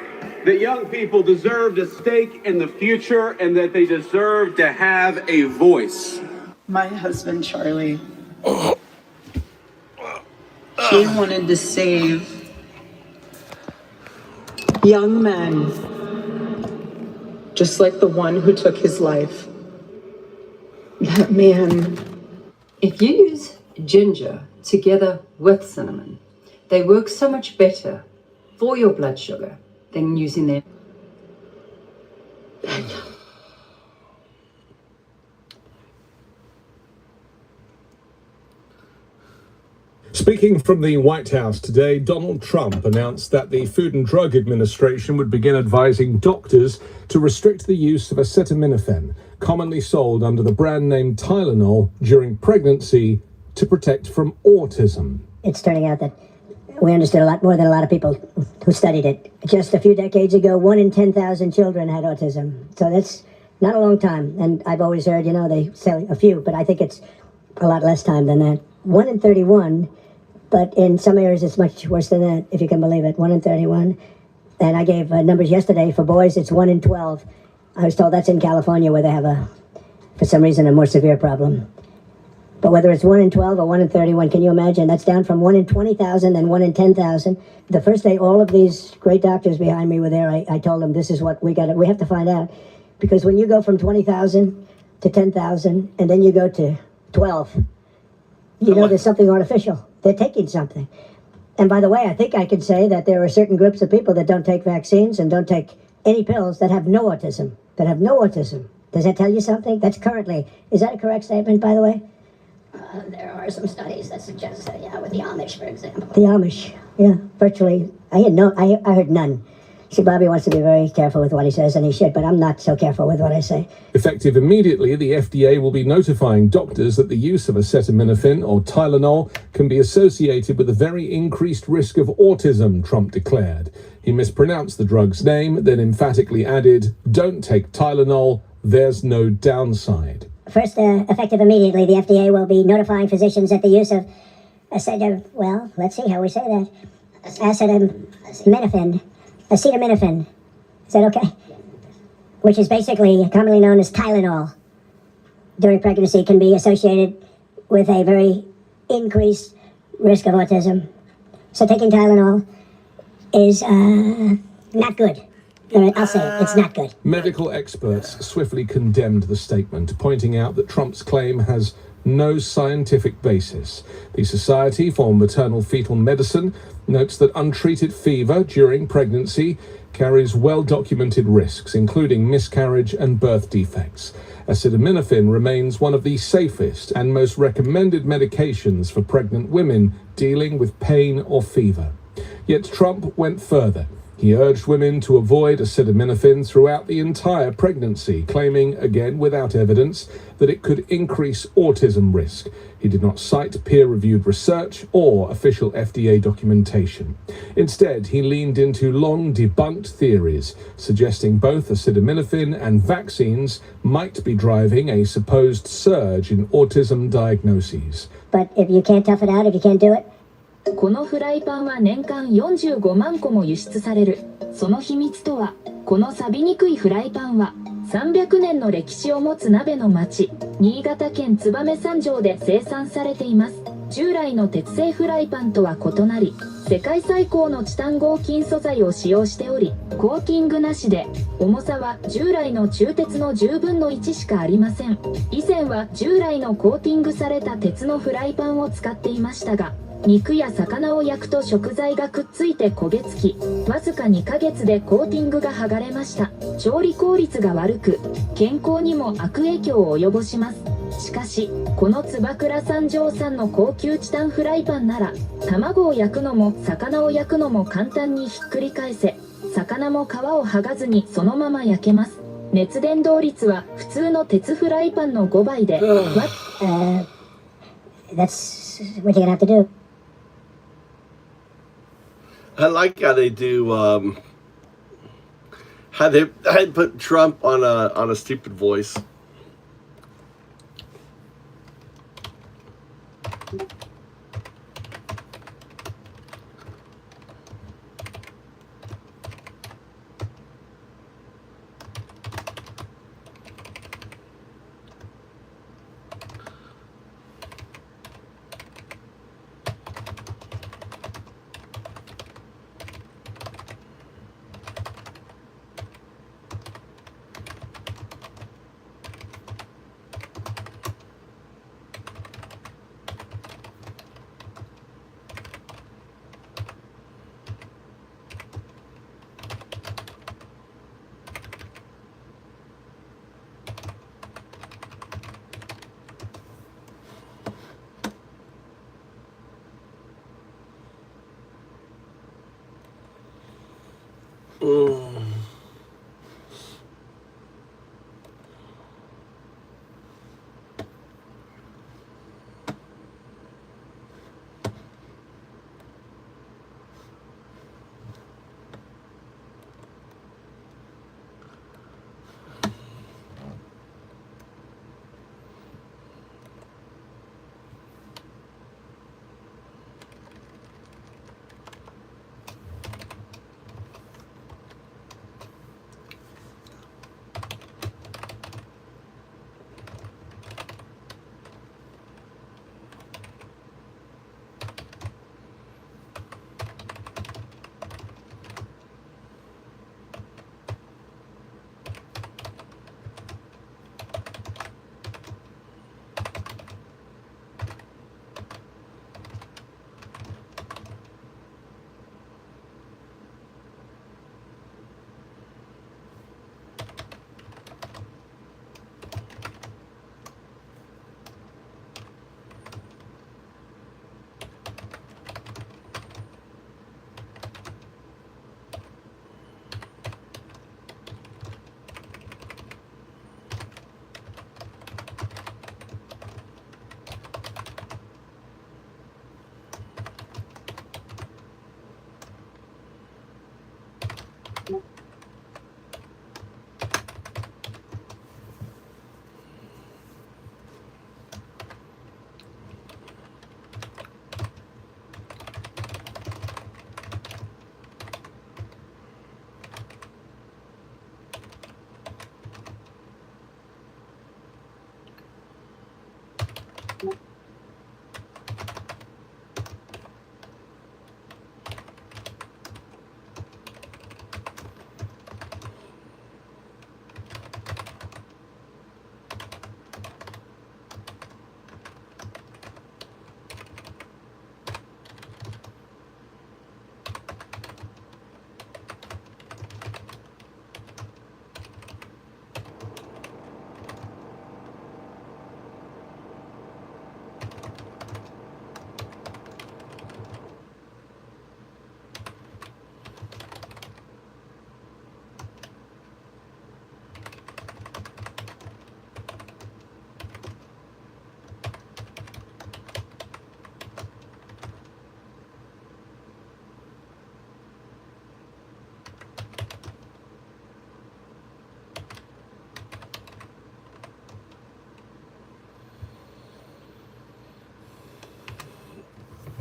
that young people deserved a stake in the future and that they deserve to have a voice. My husband, Charlie, he wanted to save young men, just like the one who took his life. That man. If you use ginger together with cinnamon, they work so much better for your blood sugar than using them. Speaking from the White House today, Donald Trump announced that the Food and Drug Administration would begin advising doctors to restrict the use of acetaminophen, commonly sold under the brand name Tylenol, during pregnancy to protect from autism. It's turning out that we understood a lot more than a lot of people who studied it. Just a few decades ago, 1 in 10,000 children had autism. So that's not a long time. And I've always heard, they say a few, but I think it's a lot less time than that. 1 in 31. But in some areas, it's much worse than that, if you can believe it. 1 in 31. And I gave numbers yesterday. For boys, it's 1 in 12. I was told that's in California, where they have, for some reason, a more severe problem. But whether it's 1 in 12 or 1 in 31, can you imagine? That's down from 1 in 20,000 and 1 in 10,000. The first day all of these great doctors behind me were there, I told them, this is what we have to find out. Because when you go from 20,000 to 10,000, and then you go to 12, there's something artificial. They're taking something. And by the way, I think I can say that there are certain groups of people that don't take vaccines and don't take any pills that have no autism. Does that tell you something? That's currently, is that a correct statement, by the way? There are some studies that suggest that, with the Amish, for example. The Amish, virtually. I heard none. See, Bobby wants to be very careful with what he says, and he should, but I'm not so careful with what I say. Effective immediately, the FDA will be notifying doctors that the use of acetaminophen or Tylenol can be associated with a very increased risk of autism, Trump declared. He mispronounced the drug's name, then emphatically added, "Don't take Tylenol, there's no downside." First, effective immediately, the FDA will be notifying physicians that the use of let's see how we say that. Acetaminophen. Is that okay? Which is basically commonly known as Tylenol, during pregnancy can be associated with a very increased risk of autism. So taking Tylenol is not good. All right, I'll say it. It's not good. Medical experts swiftly condemned the statement, pointing out that Trump's claim has no scientific basis. The Society for Maternal Fetal Medicine notes that untreated fever during pregnancy carries well-documented risks, including miscarriage and birth defects. Acetaminophen remains one of the safest and most recommended medications for pregnant women dealing with pain or fever. Yet Trump went further. He urged women to avoid acetaminophen throughout the entire pregnancy, claiming, again without evidence, that it could increase autism risk. He did not cite peer-reviewed research or official FDA documentation. Instead, he leaned into long debunked theories, suggesting both acetaminophen and vaccines might be driving a supposed surge in autism diagnoses. But if you can't tough it out, if you can't do it, このフライパンは年間45万個も輸出される。その秘密とは、この錆びにくいフライパンは300年の歴史を持つ鍋の町、新潟県燕三条で生産されています。従来の鉄製フライパンとは異なり、世界最高のチタン合金素材を使用しており、コーティングなしで、重さは従来の鋳鉄の10分の1しかありません。以前は従来のコーティングされた鉄のフライパンを使っていましたが、肉や魚を焼くと食材がくっついて焦げ付き、わずか2ヶ月でコーティングが剥がれました。調理効率が悪く、健康にも悪影響を及ぼします。しかし、この燕三条産の高級チタンフライパンなら、卵を焼くのも魚を焼くのも簡単にひっくり返せ、魚も皮を剥がずにそのまま焼けます。熱伝導率は普通の鉄フライパンの5倍で、that's what you're gonna have to do. I like how they do, how they put Trump on a stupid voice.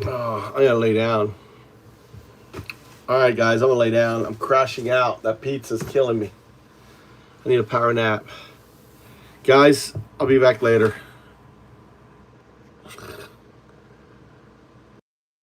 Oh, I gotta lay down. All right, guys, I'm gonna lay down. I'm crashing out. That pizza's killing me. I need a power nap. Guys, I'll be back later.